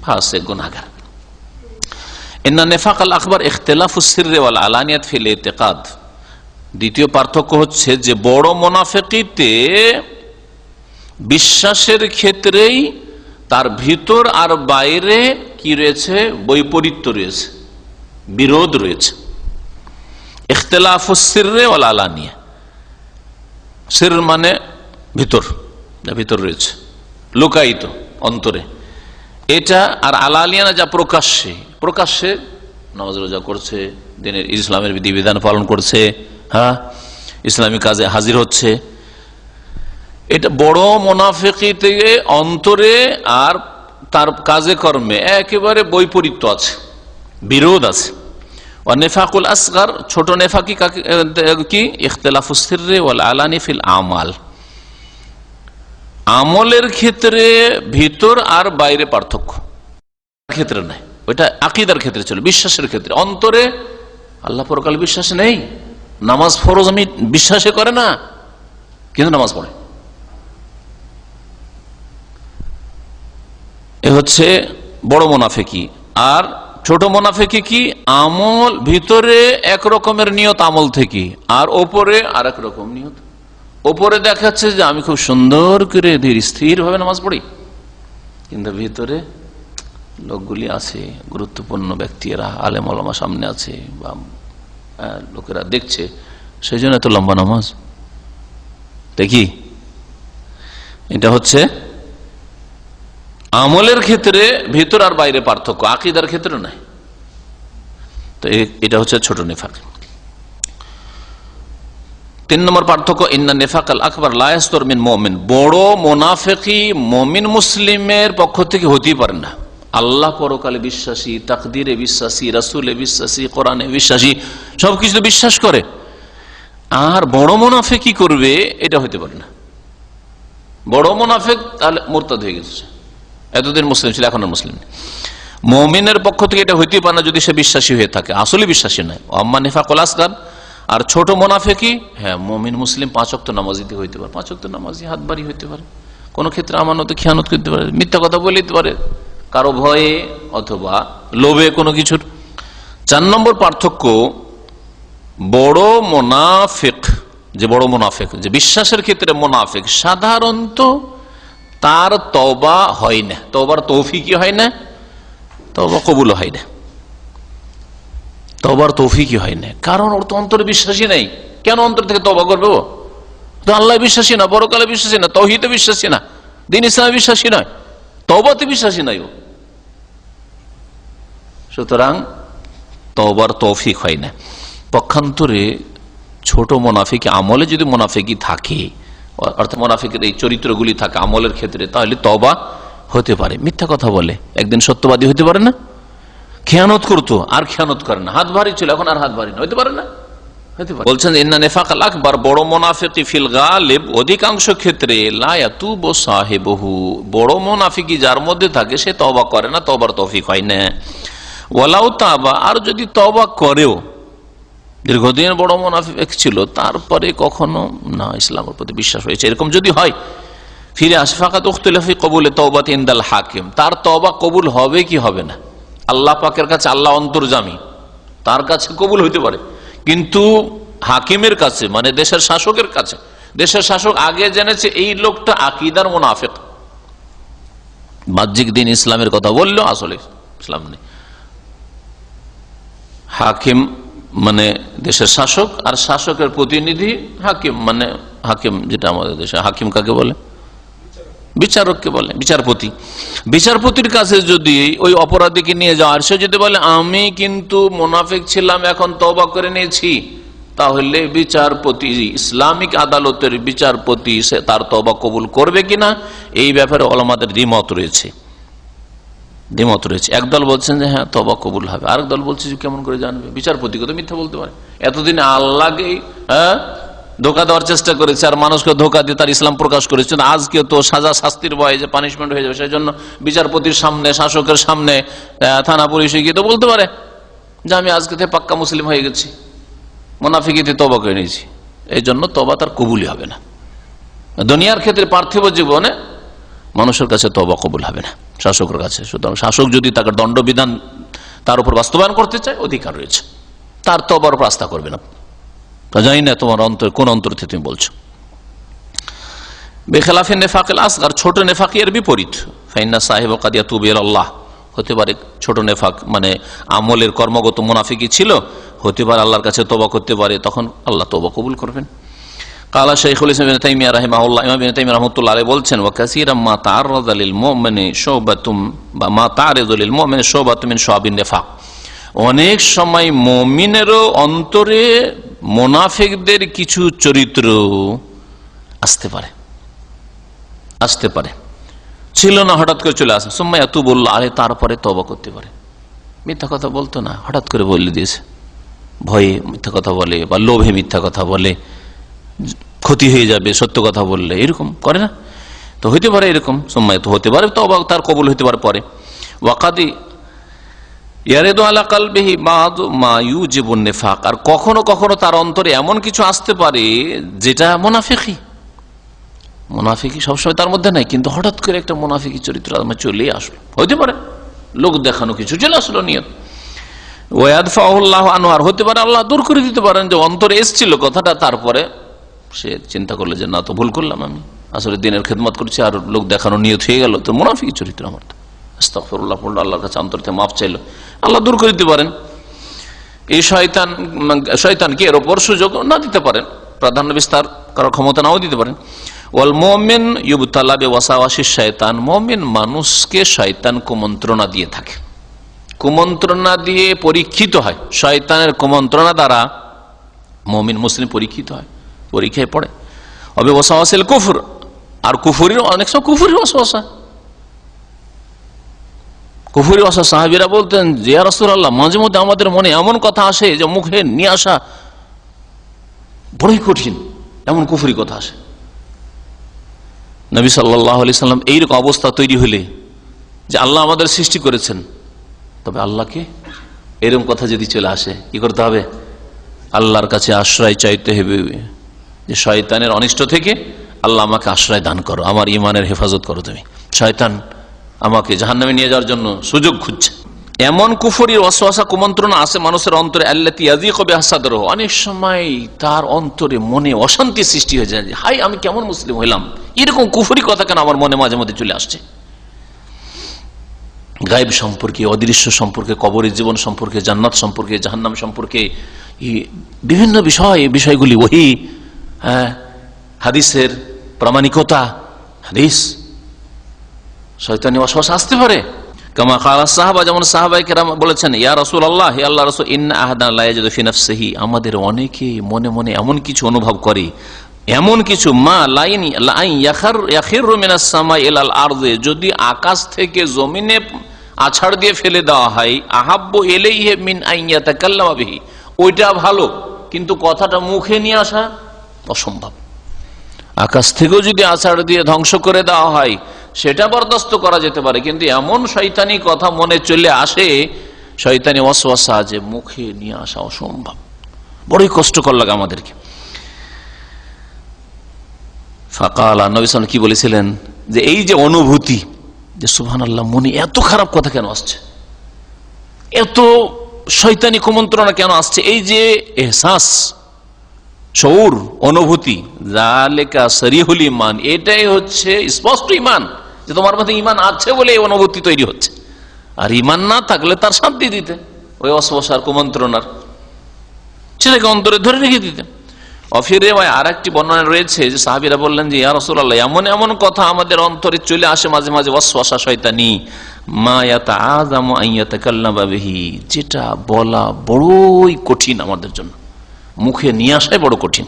ফাসিক গুনাহগার। ইন্না নিফাক আল আকবার ইখতিলাফুস সিররি ওয়াল আলানিয়াত ফিল ইতিকাদ। দ্বিতীয় পার্থক্য হচ্ছে যে বড় মুনাফিকিতে বিশ্বাসের ক্ষেত্রেই তার ভিতর আর বাইরে কি রয়েছে, বৈপরীত্য রয়েছে, বিরোধ রয়েছে। ইখতিলাফুস সিররি ওয়াল আলানিয়া, সির মানে ভিতর, যা ভিতর রয়েছে, লুকায়িত অন্তরে, এটা। আর আলানিয়া যা প্রকাশ্যে, প্রকাশ্যে নামাজ রোজা করছে, দিনের ইসলামের বিধিবিধান পালন করছে, হ্যাঁ, ইসলামী কাজে হাজির হচ্ছে। এটা বড় মুনাফিকি থেকে অন্তরে আর তার কাজে কর্মে একেবারে বৈপরীত্য আছে, বিরোধ আছে। নেফাকুল আসগার, ছোট নেফাকি কি, ইখতিলাফুস সিররি ওয়াল আলানি ফিল আমাল, আমলের ক্ষেত্রে ভিতর আর বাইরে পার্থক্য, ক্ষেত্রে নাই, ওইটা আকীদার ক্ষেত্রে ছিল, বিশ্বাসের ক্ষেত্রে। অন্তরে আল্লাহ পরকাল বিশ্বাস নেই, নামাজ ফরজ আমি বিশ্বাসে করে না, কিন্তু নামাজ পড়ে। এ হচ্ছে বড় মুনাফিকি। আর ছোট মুনাফিকি কি, আমল ভিতরে এক রকমের নিয়ত আমল থেকে, আর ওপরে আর এক রকম নিয়ত। ওপরে দেখাচ্ছে যে আমি খুব সুন্দর করে ধীর স্থির ভাবে নামাজ পড়ি, কিন্তু ভিতরে লোকগুলি আছে, গুরুত্বপূর্ণ ব্যক্তিরা, আলেম ওলামা সামনে আছে, বা লোকেরা দেখছে, সেই জন্য এত লম্বা নামাজ দেখি। এটা হচ্ছে আমলের ক্ষেত্রে ভিতর আর বাইরে পার্থক্য, আকীদার ক্ষেত্রে নাই। তো এটা হচ্ছে ছোট নিফাক। 3 নম্বর পার্থক্য, ইন্না নিফাক আল আকবার লা ইয়াসদুর মিন মুমিন, বড় মুনাফিকি মুমিন মুসলিমের পক্ষ থেকে হতেই পারে না। আল্লাহ পরকালে বিশ্বাসী, তাকদীরে বিশ্বাসী, রাসূলে বিশ্বাসী, কোরআনে বিশ্বাসী, সবকিছু বিশ্বাস করে, আর বড় মুনাফিকি করবে, এটা হতে পারে না। বড় মুনাফিক তাহলে মুরতাদ হয়ে গেছে, এতদিন মুসলিম ছিল, এখন আর মুসলিম নেই। মুমিনের পক্ষ থেকে এটা হইতে পারে না যদি সে বিশ্বাসী হয়ে থাকে, আসলে বিশ্বাসী নয়। আম্মা নিফাকুল আসগার, আর ছোট মুনাফিকি, হ্যাঁ, মুমিন মুসলিম 5 ওয়াক্ত নামাজি হইতে পারে, 5 ওয়াক্ত নামাজি, হাত বাড়ি হইতে পারে, কোন ক্ষেত্রে আমানতে খেয়ানত করতে পারে, মিথ্যা কথা বলে দিতে পারে, কারো ভয়ে অথবা লোভে কোনো কিছুর। 4 নম্বর পার্থক্য, বড় মুনাফিক, যে বড় মুনাফিক, যে বিশ্বাসের ক্ষেত্রে মুনাফিক, সাধারণত তার তওবা হয় না, তওবার তৌফিকই হয় না, তওবা কবুল হয় না, তওবার তৌফিকই হয় না। কারণ ওর তো অন্তরে বিশ্বাসী নেই। কেন অন্তর থেকে তওবা করবে? ও তো আল্লাহ বিশ্বাসী না, পরকালে বিশ্বাসী না, তাওহীদে বিশ্বাসী না, দ্বীন ইসলামে বিশ্বাসী নয়, তওবাতে বিশ্বাসী নাই ও। সুতরাং তওবার তৌফিক হয় না। পক্ষান্তরে ছোট মুনাফিকি, আমলে যদি মুনাফিকি থাকে, অর্থাৎ মুনাফিকের এই চরিত্রগুলি থাকে আমলের ক্ষেত্রে, তাহলে তওবা হতে পারে। মিথ্যা কথা বলে, একদিন সত্যবাদী হতে পারে না, খেয়ানত করতো আর খেয়ানত করে না, হাত ভারী ছিল এখন আর হাত ভারী না, হতে পারে না, হতে পারে। বলছেন ইন্না নিফাক আল আকবার, বড় মুনাফিকি ফিল গালিব, অধিকাংশ ক্ষেত্রে লা ইয়াতুবু সাহিবুহু, বড় মুনাফিকি যার মধ্যে থাকে সে তওবা করে না, তওবার তৌফিক হয় না। ওয়ালাউ তাবা, আর যদি তওবা করেও, দীর্ঘদিন বড় মুনাফিক ছিল, তারপরে কখনো না ইসলামের প্রতি বিশ্বাস হয়েছে, এরকম যদি হয়, ফিরে আসে, ফাকাত উখতিলাফি কবুলে তওবাত ইনদাল হাকিম, তার তওবা কবুল হবে কি হবে না, আল্লাহ পাকের কাছে, আল্লাহ অন্তর্যামী, তার কাছে কবুল হইতে পারে, কিন্তু হাকিমের কাছে, মানে দেশের শাসকের কাছে, দেশের শাসক আগে জেনেছে এই লোকটা আকীদার মুনাফিক, বাহ্যিক দিন ইসলামের কথা বললো, আসলে ইসলাম নেই। হাকিম মানে দেশের শাসক, আর শাসকের প্রতিনিধি হাকিম, মানে হাকিম যেটা আমাদের দেশে, হাকিম কাকে বলে? বিচারককে বলে বিচারপতি, বিচারপতির কাছে যদি ওই অপরাধীকে নিয়ে যাওয়ার, সে যদি বলে আমি কিন্তু মুনাফিক ছিলাম, এখন তওবা করে নিয়েছি, তাহলে বিচারপতি, ইসলামিক আদালতের বিচারপতি, সে তার তওবা কবুল করবে কিনা এই ব্যাপারে ওলামাদের দ্বিমত রয়েছে। একদল বলছেন যে হ্যাঁ তওবা কবুল হবে, আরেক দল বলছে যে কেমন করে জানবে, বিচারপতিকে তো মিথ্যা বলতে পারে, এতদিন আল্লাহকে ধোকা দেওয়ার চেষ্টা করেছে আর মানুষকে ধোকা দিয়ে তার ইসলাম প্রকাশ করেছে, আজকে তো সাজা শাস্তির ভয়ে যে পানিশমেন্ট হয়ে যাবে, সেই জন্য বিচারপতির সামনে, শাসকের সামনে, থানা পুলিশে গিয়ে তো বলতে পারে যে আমি আজকে থেকে পাক্কা মুসলিম হয়ে গেছি, মুনাফিকিতে তওবা করে নিয়েছি। এই জন্য তওবা তার কবুলই হবে না। দুনিয়ার ক্ষেত্রে পার্থিব জীবনে মানুষের কাছে তওবা কবুল হবে না, শাসকের কাছে। সুতরাং শাসক যদি তাকে দণ্ডবিধান তার উপর বাস্তবায়ন করতে চায়, অধিকার রয়েছে, তার তওবার উপর আস্থা করবে না। জানি না তোমার অন্তর কোন অন্তর থেকে তুমি বলছো। বেখেলাফে নেফাকিল আসগার, ছোট নেফাকি এর বিপরীত। ফাইন্না সাহেব কাদ ইয়াতুবু ইলাল্লাহ, হতে পারে ছোট নেফাক মানে আমলের কর্মগত মুনাফিকি ছিল, হতে পারে আল্লাহর কাছে তওবা করতে পারে, তখন আল্লাহ তওবা কবুল করবেন। কালা শাইখুল ইসলাম ইবনে তাইমিয়া রাহিমাহুল্লাহ, ইমাম ইবনে তাইমিয়া রাহমাতুল্লাহ আলাইহি বলছেন, ওয়া কাসীরাম মা তাআররাযা লিল মুমিনি শুবাতুম বা মা তাআরিযু লিল মুমিনি শুবাতুম মিন শুআবিন নিফাক, অনেক সময় মুমিনেরও অন্তরে মুনাফিকদের কিছু চরিত্র আসতে পারে, ছিল না হঠাৎ করে চলে আসে। সুম্মা ইয়াতুবুল্লাহ আলাইহি, তারপরে তওবা করতে পারে। মিথ্যা কথা বলতো না, হঠাৎ করে বলে দিয়েছে, ভয়ে মিথ্যা কথা বলে বা লোভে মিথ্যা কথা বলে, ক্ষতি হয়ে যাবে সত্য কথা বললে, এরকম করে না, তো হইতে পারে এরকম। সময় তো হতে পারে তওবা তার কবুল হইতে পারে পরে। ওয়াকাদি ইয়ারিদু আলা কলবিহি বা'দু মা ইউজিবুন নিফাক, আর কখনো কখনো তার অন্তরে এমন কিছু আসতে পারে যেটা মুনাফিকি সবসময় তার মধ্যে নাই, কিন্তু হঠাৎ করে একটা মুনাফিকি চরিত্র চলে আসলো, হইতে পারে লোক দেখানো কিছু চলে আসলো নিয়ত। ওয়াদফাউল্লাহু আনহু, আর হতে পারে আল্লাহ দূর করে দিতে পারেন যে অন্তরে এসেছিল কথাটা, তারপরে সে চিন্তা করলো যে না তো ভুল করলাম, আমি আসলে দিনের খেদমত করছি আর লোক দেখানো নিয়ত হয়ে গেল, তো মুনাফিকি চরিত্র আমার, আস্তাগফিরুল্লাহ পড়লো, আল্লাহর কাছে অন্তর থেকে মাফ চাইলো, আল্লাহ দূর করে দিতে পারেন। এই শয়তানকে এর ওপর সুযোগ না দিতে পারেন, প্রাধান্য বিস্তার করার ক্ষমতা নাও দিতে পারেন। ওয়াল মুমিন ইউবতালা বিওয়াসাওয়াসিশ শায়তান, মুমিন মানুষকে শয়তান কুমন্ত্রণা দিয়ে থাকে, কুমন্ত্রণা দিয়ে পরীক্ষিত হয়। শয়তানের কুমন্ত্রণা দ্বারা মুমিন মুসলিম পরীক্ষিত হয়, পরীক্ষায় পড়ে। অবে ওয়াসাওয়াসিল কুফর, আর কুফরির অনেক সময় কুফরি ওয়াসওয়াসা, কুফরি ওয়াসওয়াসা। সাহাবীরা বলতেন যে ইয়া রাসূলুল্লাহ, মাঝে মধ্যে আমাদের মনে এমন কথা আসে যে মুখে নিয়ে আসা বড়ই কঠিন, এমন কুফরি কথা আসে। নবী সাল্লাল্লাহু আলাইহি সাল্লাম এইরকম অবস্থা তৈরি হলে যে আল্লাহ আমাদের সৃষ্টি করেছেন, তবে আল্লাহকে এরকম কথা যদি চলে আসে কি করতে হবে? আল্লাহর কাছে আশ্রয় চাইতে হবে যে শয়তানের অনিষ্ট থেকে আল্লাহ আমাকে আশ্রয় দান করো, আমার ইমানের হেফাজত করো তুমি, শয়তান আমাকে জাহান্নামে নিয়ে যাওয়ার জন্য সুযোগ খুঁজছে। এমন কুফরির ওয়াসওয়াসা কুমন্ত্রণা আছে মানুষের অন্তরে, আল্লাতী ইয়াযীকু বিহা সাদরুহু, অনেক সময় তার অন্তরে মনে অশান্তি সৃষ্টি হয়ে যায়, হাই আমি কেমন মুসলিম হইলাম, এরকম কুফরি কথা কেন আমার মনে মাঝে মধ্যে চলে আসছে। গায়েব সম্পর্কে, অদৃশ্য সম্পর্কে, কবরের জীবন সম্পর্কে, জান্নাত সম্পর্কে, জাহান্নাম সম্পর্কে, বিভিন্ন বিষয়গুলি ওহী, হাদিসের প্রামাণিকতা, হাদিস, শয়তানি ওয়াসওয়াসা আসতে পারে। কামা ক্বালা সাহাবা, যেমন সাহাবায়ে কেরাম বলেছেন, ইয়া রাসূলুল্লাহ, হে আল্লাহর রাসূল, ইন্না আহাদানা লা ইয়াজিদু ফি নাফসিহি, আমাদের অনেকে মনে মনে এমন কিছু অনুভব করে, এমন কিছু মা লাইন ইয়াখিরু মিনাস সামাই ইলাল আরদি, যদি আকাশ থেকে জমিনে আছাড় দিয়ে ফেলে দেওয়া হয়, আহাব্বু ইলাইহি মিন আন ইয়াতাকাল্লামা বিহি, ওইটা ভালো, কিন্তু কথাটা মুখে নিয়ে আসা অসম্ভব। আকাশ থেকেও যদি আছাড় দিয়ে ধ্বংস করে দেওয়া হয় সেটা বরদাস্ত করা যেতে পারে, কিন্তু এমন শয়তানি কথা মনে চলে আসে, শয়তানি ওয়াসওয়াসা, যে মুখে নিয়ে আসা অসম্ভব, বড়ই কষ্টকর লাগে আমাদেরকে। ফাকালা, নবী সাল্লাল্লাহু আলাইহি ওয়াসাল্লাম কি বলেছিলেন, যে এই যে অনুভূতি, যে সুবহানাল্লাহ, মনে এত খারাপ কথা কেন আসছে, এত শয়তানি কুমন্ত্রণা কেন আসছে, এই যে এহসাস, শউর, অনুভূতি, যালিকা সরিহুল ঈমান, এটাই হচ্ছে স্পষ্ট ঈমান, যে তোমার মধ্যে ঈমান আছে বলে এই অনুভূতি তৈরি হচ্ছে, আর ঈমান না থাকলে তার শান্তি দিতে, ওই ওয়াসওয়াসার কুমন্ত্রণার সেটাকে অন্তরে ধরে রেখে দিতে। অফিরে আর একটি বর্ণনা রয়েছে যে সাহাবীরা বললেন যে ইয়া রাসূলুল্লাহ, এমন এমন কথা আমাদের অন্তরে চলে আসে মাঝে মাঝে, ওয়াসওয়াসা শয়তানি, মা ইয়াতাআযামু আন ইয়াতাকাল্লামা বিহি, যেটা বলা বড়ই কঠিন আমাদের জন্য, মুখে নিয়ে আসাই বড় কঠিন।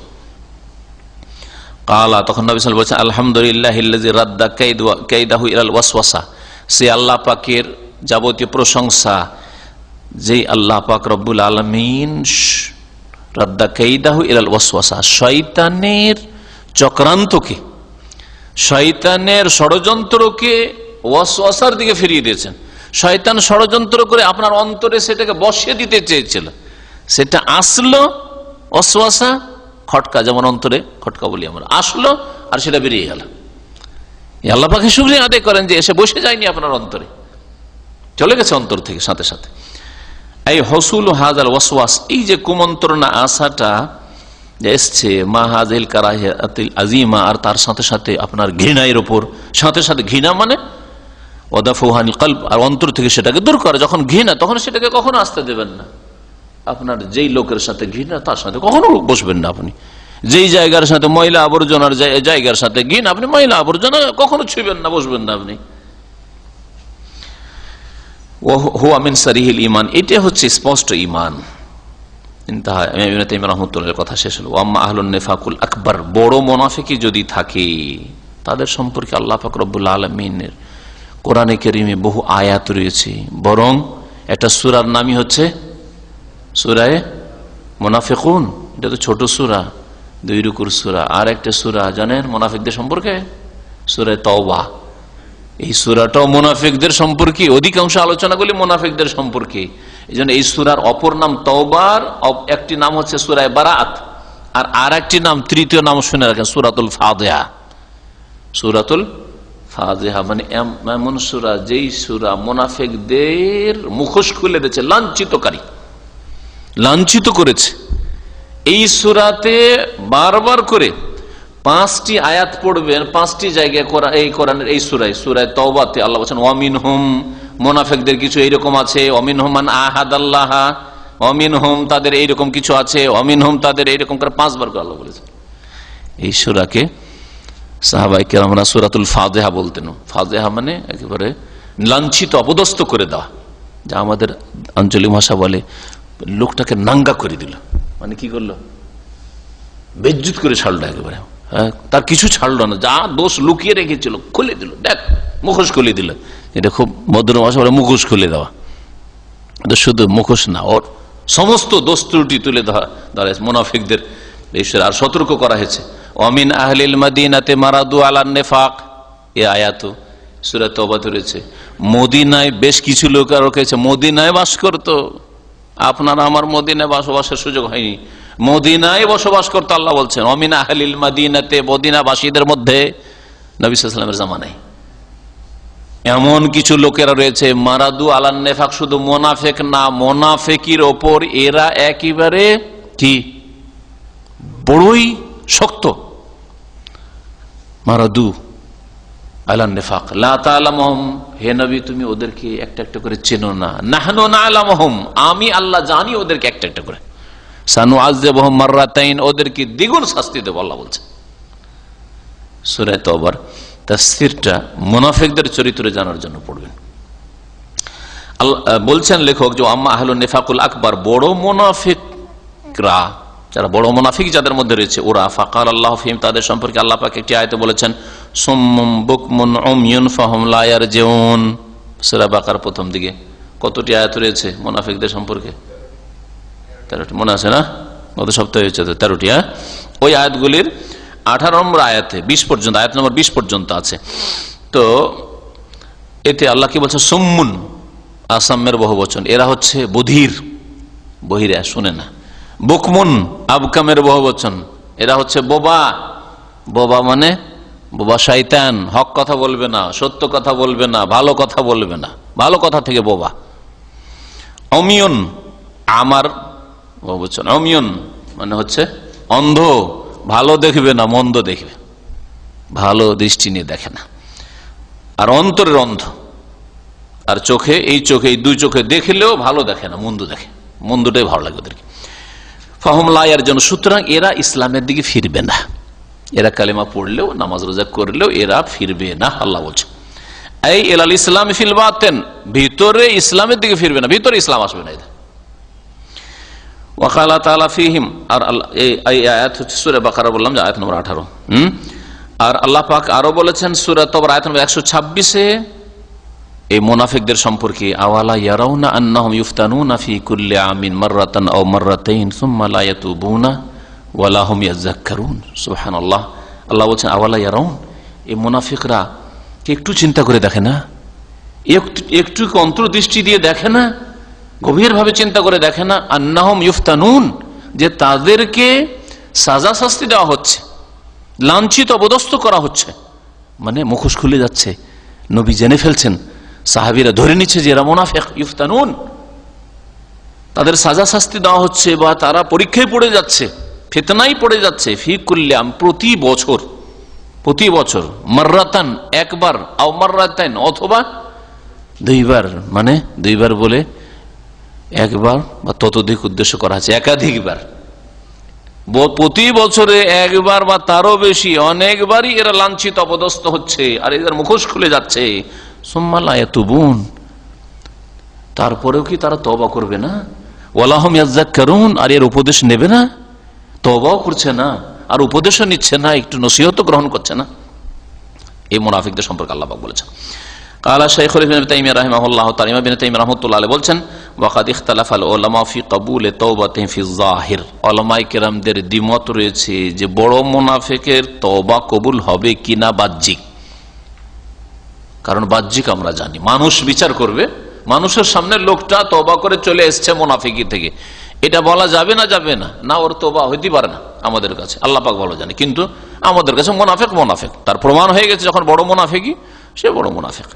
কালা, তখন নবী সাল্লাল্লাহু আলাইহি ওয়াসাল্লাম বলেছেন আলহামদুলিল্লাহিল্লাযী রাদ্দা কাইদাহু ইলাল ওয়াসওয়াসা, সে আল্লাহ পাকের যাবতীয় প্রশংসা যেই আল্লাহ পাক রব্বুল আলামিন রাদ্দা কাইদাহু ইলাল ওয়াসওয়াসা, শয়তানের চক্রান্তকে, শয়তানের ষড়যন্ত্রকে ওয়াসওয়াসার দিকে ফিরিয়ে দিয়েছেন। শয়তান ষড়যন্ত্র করে আপনার অন্তরে সেটাকে বসিয়ে দিতে চেয়েছিল, সেটা আসলো ওয়াসওয়াসা, খটকা, যেমন অন্তরে খটকা বলি আমরা, আসলো আর সেটা বেরিয়ে গেল। আল্লাহ পাকে শুকরিয়া আদায় করেন যে এসে বসে যায়নি আপনার অন্তরে, চলে গেছে অন্তর থেকে সাথে সাথে। এই হসুল হাজাল ওয়াসওয়াস, এই যে কুমন্ত্রণা আসাটা যে এসছে, মা হাজিল কারাহিয়াতিল আজিমা, আর তার সাথে সাথে আপনার ঘৃণার উপর, সাথে সাথে ঘৃণা মানে ওয়াদাফুহানিল কলব, আর অন্তর থেকে সেটাকে দূর করে। যখন ঘৃণা, তখন সেটাকে কখনো আসতে দেবেন না। আপনার যেই লোকের সাথে ঘৃণা, তার সাথে কখনো বসবেন না আপনি। যেই জায়গার সাথে ময়লা আবর্জনার জায়গার সাথে ঘৃণা, আপনি ময়লা আবর্জনা কখনো ছুঁবেন না, বসবেন না আপনি। হুয়া মিন সারিহিল ঈমান, এটা হচ্ছে স্পষ্ট ঈমান। ইনতাহা ইবনে তাইমিয়া রাহমাতুল্লাহর কথা শেষ হলো। আম্মা আহলুন নিফাকুল আকবার, বড় মুনাফিকি যদি থাকে, তাদের সম্পর্কে আল্লাহ পাক রব্বুল আলামিনের কোরআনে কারীমে বহু আয়াত রয়েছে। বরং একটা সূরার নামই হচ্ছে সূরায়ে মুনাফিকুন। এটা তো ছোট সূরা, 2 রুকুর সূরা। আর একটা সূরা জানেন মুনাফিকদের সম্পর্কে, সূরা তাওবা। এই সূরাটাও মুনাফিকদের সম্পর্কে, অধিকাংশ আলোচনাগুলি মুনাফিকদের সম্পর্কে। এইজন্য এই সূরার অপর নাম তাওবার, একটি নাম হচ্ছে সূরা বারাআত, আর একটি নাম, তৃতীয় নাম শুনে রাখেন, সূরাতুল ফাতিহা। সূরাতুল ফাতিহা মানে এমন সূরা, যেই সূরা মুনাফিকদের মুখোশ খুলে দিয়েছে, লাঞ্ছিতকারী, লাঞ্ছিত করেছে। এই সূরাতে বারবার করে 5টি আয়াত পড়বেন, 5টি জায়গায় এই কোরআনের এই সূরায় তাওবাতে আল্লাহ বলেছেন ওয়ামিনহুম, মুনাফিকদের কিছু এইরকম আছে, ওয়ামিনহুম মান আহাদাল্লাহ, ওয়ামিনহুম তাদের এইরকম কিছু আছে, ওয়ামিনহুম তাদের এইরকম করে 5 বার করে আল্লাহ বলেছেন। এই সূরাকে সাহাবায়ে কেরামরা সূরাতুল ফাতিহা বলতেন। ফাতিহা মানে একেবারে লাঞ্ছিত, অপদস্থ করে দেওয়া, যা আমাদের আঞ্চলিক ভাষা বলে লোকটাকে নাঙ্গা করে দিল, মানে কি করলো, বেজ্জুত করে ছাড়লো একেবারে। তার কিছু ছাড়লো না, যা দোষ লুকিয়ে রেখেছিল খুলে দিল, দেখ মুখোশ খুলে দিল। এটা খুব ভদ্র ভাষা বলে মুখোশ খুলে দেওয়া। শুধু মুখোশ না, ওর সমস্ত দোষ ত্রুটি তুলে ধরা মুনাফিকদের ঈশ্বর। আর সতর্ক করা হয়েছে ওয়ামিন আহলিল মাদিনাতে মারাদু আলান নিফাক, এই আয়াত সূরা তাওবাতে রয়েছে। মদিনায় বেশ কিছু লোক রয়েছে, মদিনায় বাস করতো, আপনার আমার মদিনায় বসবাসের সুযোগ হয়নি, মদিনায় বসবাস করতো। আল্লাহ বলছেন ওয়ামিন আহলিল মাদিনাতে, মদিনাবাসীদের মধ্যে নবী সাল্লাল্লাহু আলাইহি ওয়াসাল্লামের জামানায় এমন কিছু লোকেরা রয়েছে মারাদু আলান নিফাক, শুধু মুনাফিক না, মুনাফিকির ওপর এরা একেবারে কি বড়ই শক্ত। মারাদু আলান নিফাক লা তা'লামুহুম, হে নবী তুমি ওদেরকে একটা একটা করে চেনো না। নাহনু না'লামুহুম, আমি আল্লাহ জানি ওদেরকে একটা একটা করে। সানুআযযিবুহুম মাররাতাইন, ওদেরকে দ্বিগুণ শাস্তি দেব আল্লাহ বলছে। সূরা তাওবার তাফসীরটা মুনাফিকদের চরিত্র জানার জন্য পড়বেন। আল্লাহ বলছেন লেখক যে আম্মা আহলুন নিফাকুল আকবার, বড় মুনাফিকরা, যারা বড় মুনাফিক যাদের মধ্যে রয়েছে ওরা, ফাকাল আল্লাহু ফিহিম, তাদের সম্পর্কে আল্লাহ পাক একটি আয়াতে বলেছেন সুম্মুম বুকমুন উময়ুন ফাহুম লা ইয়ারজিউন। সূরা বাকারার প্রথম দিকে কতটি আয়াত রয়েছে মুনাফিকদের সম্পর্কে? 13টি মনে আছে না? গত সপ্তাহে হয়েছে তো 13টি। ওই আয়াতগুলির 18 নম্বর আয়াতে 20 পর্যন্ত, আয়াত নম্বর 20 পর্যন্ত আছে। তো এতে আল্লাহ কি বলছে, সুম্মুন, আসামের বহু বচন, এরা হচ্ছে বধির, বহিরা শুনে না। বুকমুন, আবকামের বহু বচন, এরা হচ্ছে বোবা। বোবা মানে বোবা শয়তান, হক কথা বলবে না, সত্য কথা বলবে না, ভালো কথা বলবে না, ভালো কথা থেকে বোবা। অমিয়ন, আমার বহু বচন, অমিয়ন মানে হচ্ছে অন্ধ, ভালো দেখবে না মন্দ দেখবে, ভালো দৃষ্টি নিয়ে দেখে না। আর অন্তরের অন্ধ, আর চোখে, এই চোখে, এই দুই চোখে দেখলেও ভালো দেখে না, মন্দ দেখে, মন্দটাই ভালো লাগে ওদেরকে। ফাহুম লা ইয়ারজুন, সুতরাং এরা ইসলামের দিকে ফিরবে না। এরা কালেমা পড়লেও নামাজ রোজা করলেও এরা ফিরবে না, আল্লাহ বলছে। এই ইলাল ইসলাম ফিল বাতিন, ভিতরে ইসলামের দিকে ফিরবে না, ভিতরে ইসলাম আসবে না। ওয়া ক্বালা তাআলা ফীহিম, আর এই আয়াত হচ্ছে সূরা বাকারা, বললাম যে আয়াত নম্বর 18। আর আল্লাহ পাক আরো বলেছেন সূরা তওবার আয়াত নম্বর 126-এ এই মুনাফিকদের সম্পর্কে, আওয়ালা ইয়ারাউনা আন্নাহুম ইফতানুনা ফি কুল্লি আমিন মাররাতান আও মাররাতাইন সুম্মা লা ইয়াতুবুনা ওয়া লা হুম ইয়াযাক্কারুন। সুবহানাল্লাহ। আল্লাহ বলেন আওয়ালা ইয়ারাউন, এই মুনাফিকরা একটু চিন্তা করে দেখে না, একটু অন্তর্দৃষ্টি দিয়ে দেখে না, গভীরভাবে চিন্তা করে দেখে না, আন্নাহুম ইফতানুন, যে তাদেরকে সাজা শাস্তি দেওয়া হচ্ছে, লাঞ্ছিত অপদস্থ করা হচ্ছে, মানে মুখোশ খুলে যাচ্ছে, নবী জেনে ফেলছেন, সাহাবীরা ধরে নিচ্ছে যে এরা মুনাফিক। ইফতানুন, তাদের সাজা শাস্তি দেওয়া হচ্ছে বা তারা পরীক্ষায় পড়ে যাচ্ছে, ফিতনায় পড়ে যাচ্ছে। ফি কুল্লি আম, প্রতি বছর, মাররাতান একবার, আও মাররাতাইন অথবা দুইবার, মানে দুইবার বলে একবার বা ততোধিক উদ্দেশ্য করা আছে, একাধিকবার। প্রতি বছরে একবার বা তারও বেশি, অনেকবারই এরা লাঞ্ছিত অপদস্থ হচ্ছে আর এদের মুখোশ খুলে যাচ্ছে। সুম্মা লা ইয়াতুবুন, তারপরেও কি তারা তওবা করবে না? ওয়ালা হুম ইয়াযাক্কারুন, আর এর উপদেশ নেবে না, তওবাও করছে না আর উপদেশও নিচ্ছে না, একটু নসিহত গ্রহণ করছে না। এই মুনাফিকদের সম্পর্কে আল্লাহ পাক বলেছেন। কালা শাইখুল ইসলাম ইবনে তাইমিয়া রাহিমাহুল্লাহ তাআলা, ইমাম ইবনে তাইমিয়া রাহমাতুল্লাহ আলাইহি বলেন, ওয়াকাদ ইখতালাফাল উলামা ফি কবুল তাওবাতিহিম ফি যাহির, উলামায়ে কেরামদের দ্বিমত রয়েছে যে বড় মুনাফিকের তওবা কবুল হবে কিনা বাহ্যিক। কারণ বাহ্যিক আমরা জানি, মানুষ বিচার করবে, মানুষের সামনে লোকটা তওবা করে চলে এসছে মুনাফিকি থেকে, এটা বলা যাবে না, না ওর তওবা হইতে পারে না আমাদের কাছে, আল্লাহ পাক ভালো জানে, কিন্তু আমাদের কাছে মুনাফিক, তার প্রমাণ হয়ে গেছে যখন বড় মুনাফিকি, সে বড় মুনাফিক।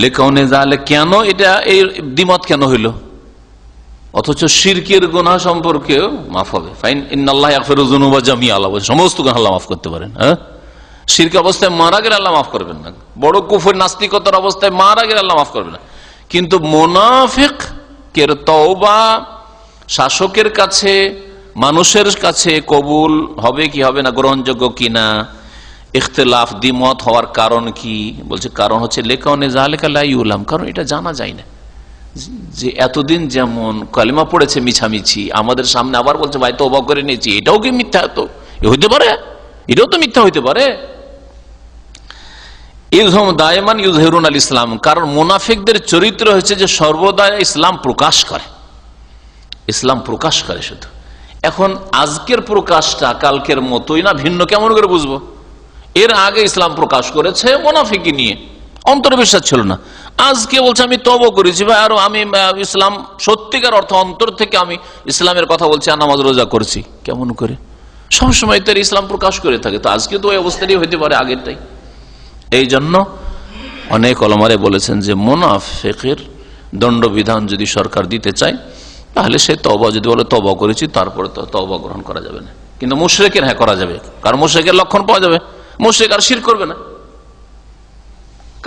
লেকাউনে জালে, কেন এটা এই দ্বিমত কেন হইল? অথচ শিরকের গুনাহ সম্পর্কেও মাফ হবে। ফাইন ইন্নাল্লাহা ইয়াগফিরু যুনুবা জামিআ, আল্লাহ বলেন সমস্ত গুনাহ আল্লাহ মাফ করতে পারেন। হ্যাঁ, শিরক অবস্থায় মারা গেলে আল্লাহ মাফ করবেন না, বড় কুফর নাস্তিকতার অবস্থায় মারা গেলে আল্লাহ মাফ করবেন না, কিন্তু মুনাফিকের তওবা শাসকের কাছে, মানুষের কাছে কবুল হবে কি হবে না, গ্রহণযোগ্য কিনা, ইখতিলাফ দ্বিমত হওয়ার কারণ কি? বলছে কারণ হচ্ছে লেকাউনে যালিকা লা ইউলাম, কারণ এটা জানা যায় না যে এতদিন যেমন কালিমা পড়েছে মিছামিছি, আমাদের সামনে আবার বলছে ভাই তওবা করে নিয়েছি, এটাও কি মিথ্যা হইতে পারে? এটাও তো মিথ্যা হইতে পারে। ইযহুম দায়মান ইযহিরুন আল ইসলাম, কারণ মুনাফিকদের চরিত্র হচ্ছে যে সর্বদা ইসলাম প্রকাশ করে শুধু। এখন আজকের প্রকাশটা কালকের মতোই না ভিন্ন, কেমন করে বুঝবো? এর আগে ইসলাম প্রকাশ করেছে মুনাফিকি নিয়ে, অন্তরে বিশ্বাস ছিল না, আজকে বলছে আমি তওবা করেছি ভাই, আর আমি ইসলাম সত্যিকার অর্থ অন্তর থেকে আমি ইসলামের কথা বলছি আর নামাজ রোজা করছি। কেমন করে? সবসময় তো ইসলাম প্রকাশ করে থাকে, তো আজকে তো ওই অবস্থাটাই হইতে পারে আগেরটাই। এই জন্য অনেক ওলামায়ে বলেছেন যে মুনাফিকের দণ্ডবিধান যদি সরকার দিতে চায় তাহলে সে তওবা যদি বলে তওবা করেছি, তারপরে তো তওবা গ্রহণ করা যাবে না। কিন্তু মুশরিকের হ্যাঁ করা যাবে, কারণ মুশরিকের লক্ষণ পাওয়া যাবে, মুশরিক আর শিরক করবে না,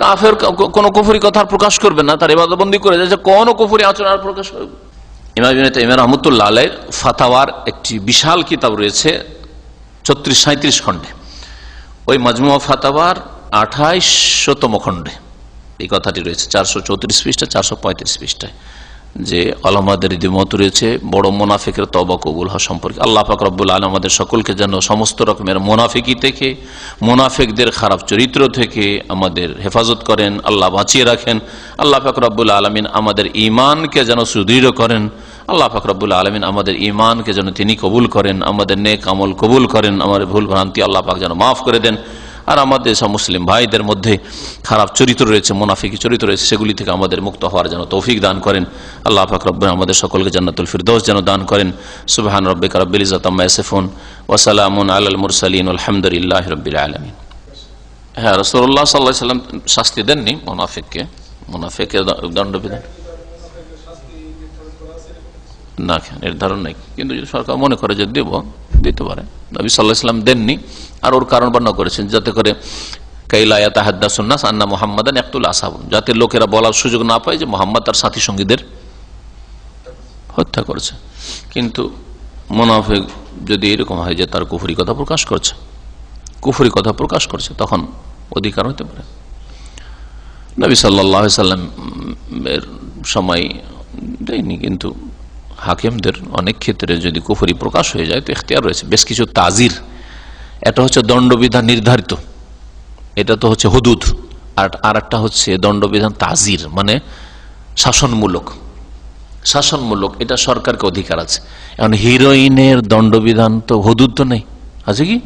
কাফের কোন কুফরি কথা প্রকাশ করবে না, তার ইবাদতবন্দি করে যাচ্ছে, কোন কুফরি আচরণ আর প্রকাশ করবে। ইমাম ইবনে তাইমিয়া রাহমাতুল্লাহ আলাইহির ফাতাওয়ার একটি বিশাল কিতাব রয়েছে 34-37 খণ্ডে, ওই মাজমুয়া ফাতাওয়ার 28তম খণ্ডে এই কথাটি রয়েছে, 434 পৃষ্ঠা 435 পৃষ্ঠায়, যে ওলামাদের দ্বিমত রয়েছে বড় মুনাফিকের তওবা কবুল হওয়া সম্পর্কে। আল্লাহ পাক রব্বুল আলামিন আমাদের সকলকে যেন সমস্ত রকমের মুনাফিকি থেকে, মুনাফিকদের খারাপ চরিত্র থেকে আমাদের হেফাজত করেন, আল্লাহ বাঁচিয়ে রাখেন। আল্লাহ পাক রব্বুল আলামিন আমাদের ঈমানকে যেন সুদৃঢ় করেন। আল্লাহ পাক রব্বুল আলামিন আমাদের ঈমানকে যেন তিনি কবুল করেন, আমাদের নেক আমল কবুল করেন, আমাদের ভুল ভ্রান্তি আল্লাহ পাক যেন মাফ করে দেন। আর আমাদের সব মুসলিম ভাইদের মধ্যে খারাপ চরিত্র রয়েছে, মুনাফিকি চরিত্র রয়েছে, সেগুলি থেকে আমাদের মুক্ত হওয়ার জন্য তৌফিক দান করেন। আল্লাহ পাক রব্বুল আমাদের সকলকে জান্নাতুল ফিরদৌস যেন দান করেন। সুবহান রাব্বিকা রাব্বিল ইজ্জাতি আম্মা ইয়াসিফুন ওয়া সালামুন আলাল মুরসালিন আলহামদুলিল্লাহি রাব্বিল আলামিন। হ্যাঁ, রাসূলুল্লাহ সাল্লাল্লাহু আলাইহি ওয়াসাল্লাম শাস্তি দেননি মুনাফিককে, মুনাফিকের দণ্ডবিধান না নির্ধারণ নেই, কিন্তু যদি সরকার মনে করে যে দেব দিতে পারে। নবী সাল্লাল্লাহু আলাইহি ওয়াসাল্লাম দেননি, আর ওর কারণ বর্ণনা করেছেন যাতে করে কাইলা ইয়াতাহাদ্দাসুন নাস আন্না মুহাম্মাদান ইয়াকতুল আসহাবু, যাতে লোকেরা বলার সুযোগ না পায় যে মুহাম্মদ তার সাথী সঙ্গীদের হত্যা করছে। কিন্তু মুনাফিক যদি এরকম হয় যে তার কুফরি কথা প্রকাশ করছে, তখন অধিকার হতে পারে। নবী সাল্লাল্লাহু আলাইহি সাল্লামের সময় দেয়নি, কিন্তু হাকিমদের অনেক ক্ষেত্রে যদি কুফরি প্রকাশ হয়ে যায় তো ইখতিয়ার রয়েছে বেশ কিছু তাজির। এটা হচ্ছে দণ্ডবিধান নির্ধারিত, এটা তো হচ্ছে হুদুদ, আর একটা হচ্ছে দণ্ডবিধান তাজির, মানে শাসনমূলক। এটা সরকারকে অধিকার আছে। এখন হিরোইনের দণ্ডবিধান তো হুদুদ তো নেই, আছে কি?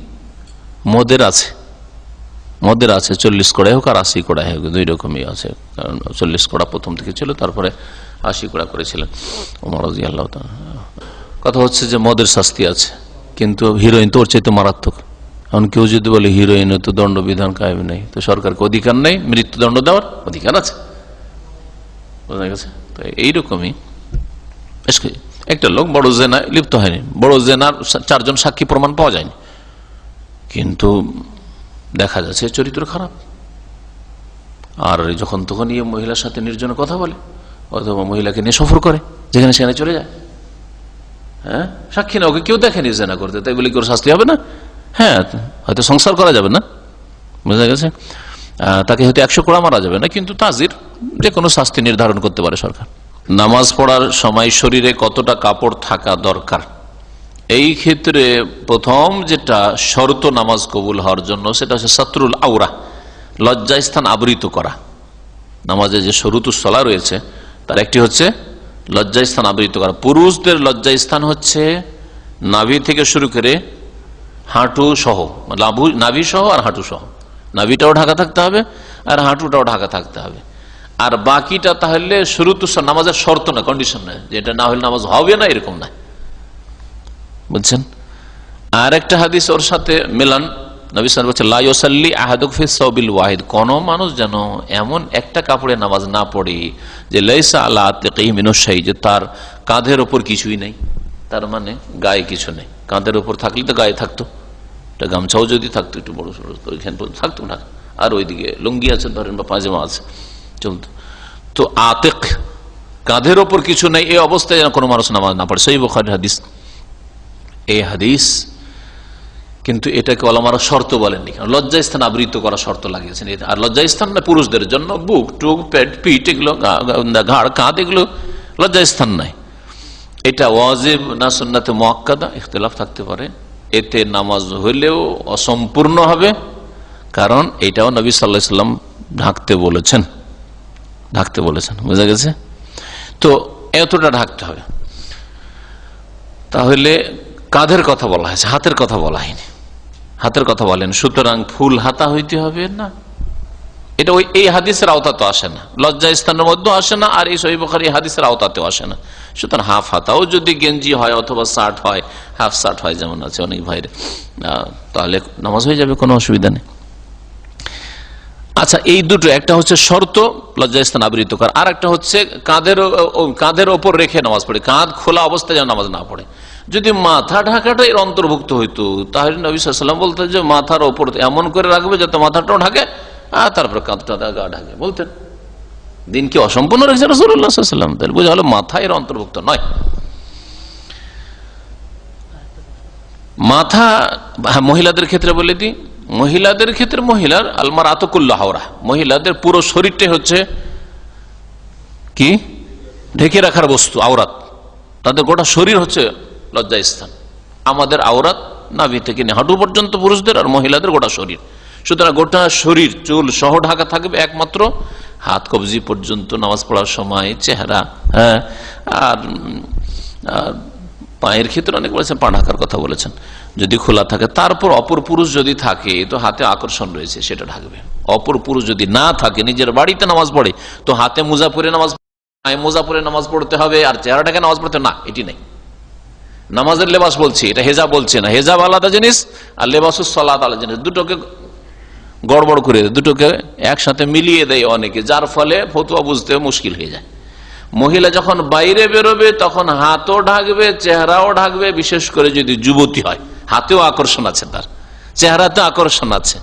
মদের আছে 40 কড়াই হোক আর 80 কড়াই হোক, দুই রকমই আছে। কারণ 40 কড়া প্রথম থেকে ছিল, তারপরে 80 কড়া করেছিলেন ওমর রাদিয়াল্লাহু তাআলা। কথা হচ্ছে যে মদের শাস্তি আছে, কিন্তু হিরোইন তো ওর চাইতে মারাত্মক। এখন কেউ যদি বলে হিরোইনে তো দণ্ডবিধান কায়েম নেই, তো সরকারকে অধিকার নেই মৃত্যুদণ্ড দেওয়ার? অধিকার আছে, বোঝা গেছে? তো এইরকমই একটা লোক বড় জেনায় লিপ্ত হয়নি, বড় জেনার 4 জন সাক্ষী প্রমাণ পাওয়া যায়নি, কিন্তু দেখা যাচ্ছে চরিত্র খারাপ, আর যখন তখন মহিলার সাথে নির্জনে কথা বলে অথবা মহিলাকে নিয়ে সফর করে, যেখানে সেখানে চলে যায়। হ্যাঁ, সাক্ষী না, ওকে কেউ দেখেনি জেনা করতে, তাই বলে কেউ শাস্তি হবে না? হ্যাঁ, হয়তো সংসার করা যাবে না, বোঝা গেছে, তাকে হয়তো 100 কোড়া মারা যাবে না, কিন্তু তাজির যে কোনো শাস্তি নির্ধারণ করতে পারে সরকার। নামাজ পড়ার সময় শরীরে কতটা কাপড় থাকা দরকার? এই ক্ষেত্রে প্রথম যেটা শর্ত নামাজ কবুল হওয়ার জন্য, সেটা হচ্ছে সাতরুল আওরা, লজ্জাস্থান আবৃত করা। নামাজে যে শরুতুস সালাহ রয়েছে তার একটি হচ্ছে লজ্জাস্থান আবৃত করা। পুরুষদের লজ্জাস্থান হচ্ছে নাভি থেকে শুরু করে হাঁটু সহ, নাভি সহ আর হাঁটু সহ, নাভিটাও ঢাকা থাকতে হবে আর হাঁটুটাও ঢাকা থাকতে হবে। আর বাকিটা তাহলে শুরুতুস নামাজের শর্ত না, কন্ডিশন নয়, যেটা না হলে নামাজ হবে না, এরকম না, বুঝছেন? আর একটা হাদিস ওর সাথে মেলান, নবী সাল্লাল্লাহু আলাইহি ওয়াসাল্লাম লা ইউসাল্লি আহাদুকুম ফি সাওবিল ওয়াহিদ, কোন মানুষ যেন এমন একটা কাপড়ে নামাজ না পড়ে যে লাইসা আলা আতিকিহি মিনাশ শাই, যে তার কাঁধের ওপর কিছুই নেই, তার মানে গায়ে কিছু নেই। কাঁধের ওপর থাকলে তো গায়ে থাকতো, এটা গামছাও যদি থাকতো একটু বড় সড়ো ওইখানে থাকতো না, আর ওইদিকে লুঙ্গি আছে ধরেন বা পায়জামা আছে, চলতো। তো আতিক, কাঁধের ওপর কিছু নেই, এই অবস্থায় যেন কোনো মানুষ নামাজ না পড়ে। সহিহ বুখারীর হাদিস এই হাদিস, কিন্তু এটাকে ওলামারা শর্ত বলেননি, কারণ লজ্জাস্থান আবৃত করা শর্ত লাগিয়েছেন। আর লজ্জাস্থান না পুরুষদের জন্য বুক টুক পেট পিঠ এগুলো, ঘাড় কাঁধ, এগুলো লজ্জাস্থান নাই। এটা ওয়াজিব না সুন্নাতে মুআক্কাদা, ইখতিলাফ থাকতে পারে। এতে নামাজ হইলেও অসম্পূর্ণ হবে, কারণ এটাও নবী সাল্লাল্লাহু আলাইহি ওয়াসাল্লাম ঢাকতে বলেছেন, বোঝা গেছে? তো এতটা ঢাকতে হবে। তাহলে কাঁধের কথা বলা হয়েছে, হাতের কথা বলা হয়নি, হাতের কথা বলেন। সুতরাং ফুল হাতা হইতে হবে না, এটা এই হাদিসের আওতা তো আসে না, লজ্জা স্থানের মধ্যে আসে না, আর এই সহিহ বুখারী হাদিসের আওতাতেও আসে না। সুতরাং হাফ হাতাও যদি গেঞ্জি হয় অথবা শার্ট হয়, হাফ শার্ট হয়, যেমন আছে অনেক ভাইরে, তাহলে নামাজ হয়ে যাবে, কোনো অসুবিধা নেই। আচ্ছা, এই দুটো, একটা হচ্ছে শর্ত লজ্জাস্থান আবৃত করা, আর একটা হচ্ছে কাঁধের ওপর রেখে নামাজ পড়ে, কাঁধ খোলা অবস্থায় যেন নামাজ না পড়ে। যদি মাথা ঢাকাটা এর অন্তর্ভুক্ত হইতো, তাহলে নবী সাল্লাল্লাহু আলাইহি ওয়াসাল্লাম বলতেন যে মাথার ওপর এমন করে রাখবে যাতে মাথাটাও ঢাকে আর তারপরে কাঁধটা গা ঢাকে, বলতেন। দিন কি অসম্পূর্ণ রেখেছে রাসূলুল্লাহ সাল্লাল্লাহু আলাইহি ওয়াসাল্লাম? তাহলে বোঝা হলো মাথা এর অন্তর্ভুক্ত নয়। মাথা মহিলাদের ক্ষেত্রে বলে দিই, মহিলাদের ক্ষেত্রে মহিলার আলমারাতু কুল্লুহা আওরা, মহিলাদের পুরো শরীরটাই হচ্ছে কি ঢেকে রাখার বস্তু, আওরাত। তাদের গোটা শরীর হচ্ছে লজ্জাস্থান। আমাদের আওরাত নাভি থেকে হাঁটু পর্যন্ত পুরুষদের, আর মহিলাদের গোটা শরীর। সুতরাং গোটা শরীর চুল সহ ঢাকা থাকবে, একমাত্র হাত কবজি পর্যন্ত নামাজ পড়ার সময় চেহারা। হ্যাঁ, আর পায়ের ক্ষেত্রে অনেক বলেছেন, পা ঢাকার কথা বলেছেন, যদি খোলা থাকে। তারপর অপর পুরুষ যদি থাকে তো হাতে আকর্ষণ রয়েছে, সেটা ঢাকবে। অপর পুরুষ যদি না থাকে, নিজের বাড়িতে নামাজ পড়ে, তো হাতে মোজা পরে নামাজ, মোজা পরে নামাজ পড়তে হবে, আর চেহারাটাকে নামাজ পড়তে না, এটি নেই। নামাজের লেবাস বলছি, এটা হেজাব বলছে না। হেজাব আলাদা জিনিস আর লেবাসুস সালাত আলাদা জিনিস, দুটোকে গড়বড় করে দেয়, দুটোকে একসাথে মিলিয়ে দেয় অনেকে, যার ফলে ফতোয়া বুঝতে মুশকিল হয়ে যায়। মহিলা যখন বাইরে বেরোবে তখন হাতও ঢাকবে, চেহারাও ঢাকবে, বিশেষ করে যদি যুবতী হয়, হাতেও আকর্ষণ আছে, তার চেহারাতে আকর্ষণ আছে,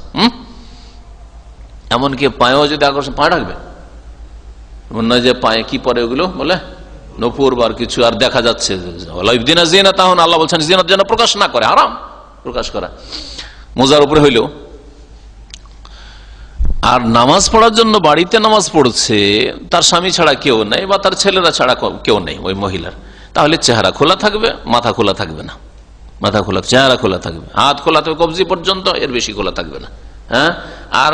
এমনকি পায়েও যদি আকর্ষণ, পা ঢাকবে, নয় যে পায়ে কি পরে ওগুলো বলে নপুর বার কিছু আর দেখা যাচ্ছে, তখন আল্লাহ বলছেন জিনাত যেন প্রকাশ না করে, হারাম প্রকাশ করা মোজার উপরে হইলেও। আর নামাজ পড়ার জন্য বাড়িতে নামাজ পড়ছে, তার স্বামী ছাড়া কেউ নেই বা তার ছেলেরা ছাড়া কেউ নেই ওই মহিলার, তাহলে চেহারা খোলা থাকবে, মাথা খোলা থাকবে না। মাথা খোলা, চেহারা খোলা থাকবে, হাত খোলা থাকবে কবজি পর্যন্ত, এর বেশি খোলা থাকবে না। হ্যাঁ, আর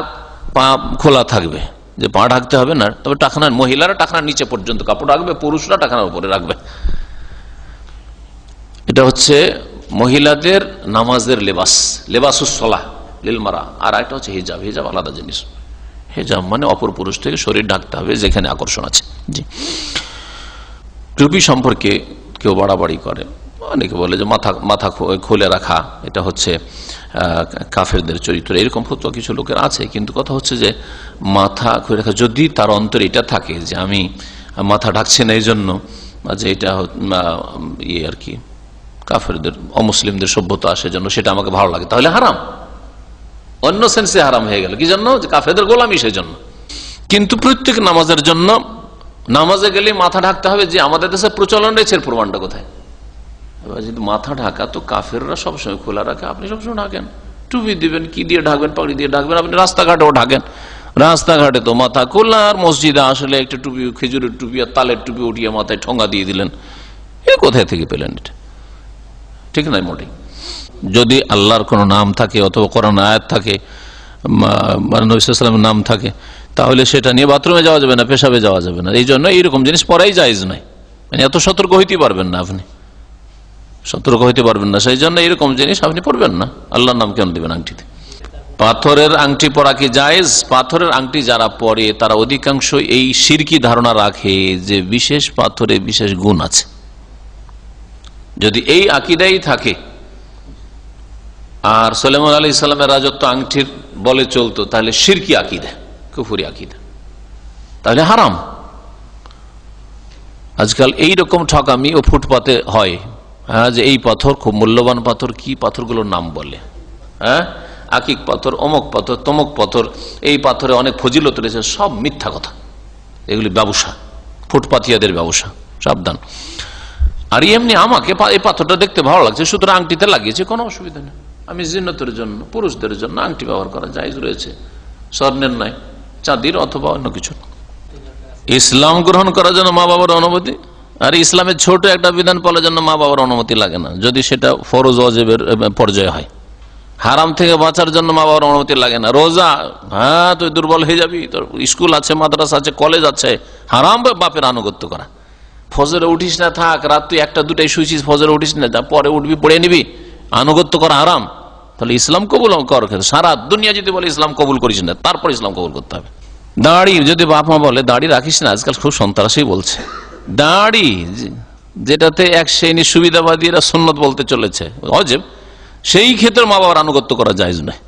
পা খোলা থাকবে, যে পা ঢাকতে হবে না, তবে টাকনার মহিলারা টাকনার নিচে পর্যন্ত কাপড় রাখবে, পুরুষরা টাকনার উপরে রাখবে। এটা হচ্ছে মহিলাদের নামাজের লেবাস, লেবাসুসসালাহ লিল মারা। আর একটা হচ্ছে হিজাব, হিজাব আলাদা জিনিস। হিজাব মানে অপর পুরুষ থেকে শরীর ঢাকতে হবে যেখানে আকর্ষণ আছে। জি, টুপি সম্পর্কে কেউ বাড়াবাড়ি করে, অনেকে বলে যে মাথা খুলে রাখা এটা হচ্ছে কাফেরদের চরিত্র, এরকম ফতোয়া কিছু লোকের আছে। কিন্তু কথা হচ্ছে যে মাথা খুলে রাখা, যদি তার অন্তরে এটা থাকে যে আমি মাথা ঢাকছি না এই জন্য যে এটা ইয়ে আর কি কাফেরদের অমুসলিমদের সভ্যতা আসে জন্য সেটা আমাকে ভালো লাগে, তাহলে হারাম, অন্য সেন্সে হারাম হয়ে গেল। কি জন্য? যে কাফেরদের গোলামি সেই জন্য। কিন্তু প্রত্যেক নামাজের জন্য, নামাজে গেলে মাথা ঢাকতে হবে, যে আমাদের দেশে প্রচলন রয়েছে, এর প্রমাণটা কোথায়? যদি মাথা ঢাকা তো কাফেররা সবসময় খোলা রাখে, আপনি সবসময় ঢাকেন, টুপি দিবেন, কি দিয়ে ঢাকবেন? পাগড়ি দিয়ে ঢাকবেন। আপনি রাস্তাঘাটেও ঢাকেন, রাস্তাঘাটে তো মাথা খোলা, আর মসজিদে আসলে একটা টুপি, খেজুরের টুপি আর তালের টুপি উঠিয়ে মাথায় ঠোঙ্গা দিয়ে দিলেন, এ কোথায় থেকে পেলেন? এটা ঠিক নাই মোটেই। যদি আল্লাহর কোন নাম থাকে অথবা কোরআন আয়াত থাকে, নবী সাল্লাল্লাহু আলাইহি ওয়াসাল্লামের নাম থাকে, তাহলে সেটা নিয়ে বাথরুমে যাওয়া যাবে না, পেশাবে যাওয়া যাবে না। এই জন্য এইরকম জিনিস পড়াই জায়েজ নয়। মানে এত সতর্ক হইতে পারবেন না, আপনি সতর্ক হইতে পারবেন না, সেই জন্য এরকম জিনিস আপনি পড়বেন না। আল্লাহর নাম কেন দিবেন আংটিতে? পাথরের আংটি পরা কি জায়েজ? পাথরের আংটি যারা পরে তারা অধিকাংশ এই শিরকি ধারণা রাখে যে বিশেষ পাথরে বিশেষ গুণ আছে। যদি এই আকীদাই থাকে আর সুলাইমান আলাইহিস সালামের রাজত্ব আংটির বলে চলতো, তাহলে শিরকি আকীদা, কুফরি আকীদা, তাহলে হারাম। আজকাল এইরকম ঠকামি ও ফুটপাতে হয়, হ্যাঁ, যে এই পাথর খুব মূল্যবান পাথর, কি পাথরগুলোর নাম বলে, হ্যাঁ, আকিক পাথর, অমুক পাথর, তমুক পাথর, এই পাথরে অনেক ফজিলত রয়েছে, সব মিথ্যা কথা। এগুলি ব্যবসা, ফুটপাতিয়াদের ব্যবসা, সাবধান। আর এমনি আমাকে এই পাথরটা দেখতে ভালো লাগছে, সুতরাং আংটিতে লাগিয়েছে, কোনো অসুবিধা নেই। আমি জিন্নতের জন্য, পুরুষদের জন্য আংটি ব্যবহার করা জায়েজ রয়েছে, স্বর্ণের নয়, চাঁদির অথবা অন্য কিছু। ইসলাম গ্রহণ করার জন্য মা বাবার অনুমতি, আর ইসলামের ছোট একটা বিধান পালার জন্য মা বাবার অনুমতি লাগে না, যদি সেটা ফরজ ওয়াজিবের পর্যায়ে হয়। হারাম থেকে বাঁচার জন্য মা বাবার অনুমতি লাগে না। রোজা, হ্যাঁ তুই দুর্বল হয়ে যাবি, তোর স্কুল আছে, মাদ্রাসা আছে, কলেজ আছে, হারাম বাপের আনুগত্য করা। ফজরে উঠিস না, থাক, রাত তুই 1টা 2টায় শুয়েছিস, ফজরে উঠিস না, পরে উঠবি, পড়ে নিবি, আনুগত্য করা হারাম। তাহলে ইসলাম কবুল কর, সারা দুনিয়া যদি বলে ইসলাম কবুল করিস না, তারপর ইসলাম কবুল করতে হবে। দাড়ি, যদি বাপ মা বলে দাড়ি রাখিস না, আজকাল খুব সন্ত্রাসী বলছে, দাড়ি যেটাতে এক শ্রেণীর সুবিধাবাদীরা সুন্নত বলতে চলেছে ওয়াজিব, সেই ক্ষেত্রে মা বাবার আনুগত্য করা জায়েজ নয়।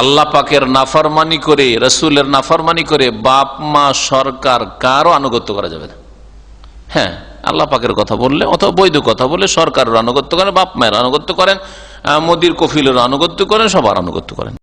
আল্লাহ পাকের নাফরমানি করে, রাসূলের নাফরমানি করে বাপ মা সরকার কারও আনুগত্য করা যাবে না। হ্যাঁ, আল্লাহ পাকের কথা বললে অথবা বৈধ কথা বলে সরকারের আনুগত্য করেন, বাপ মায়ের আনুগত্য করেন, মোদির কফিলের আনুগত্য করেন, সবার আনুগত্য করেন।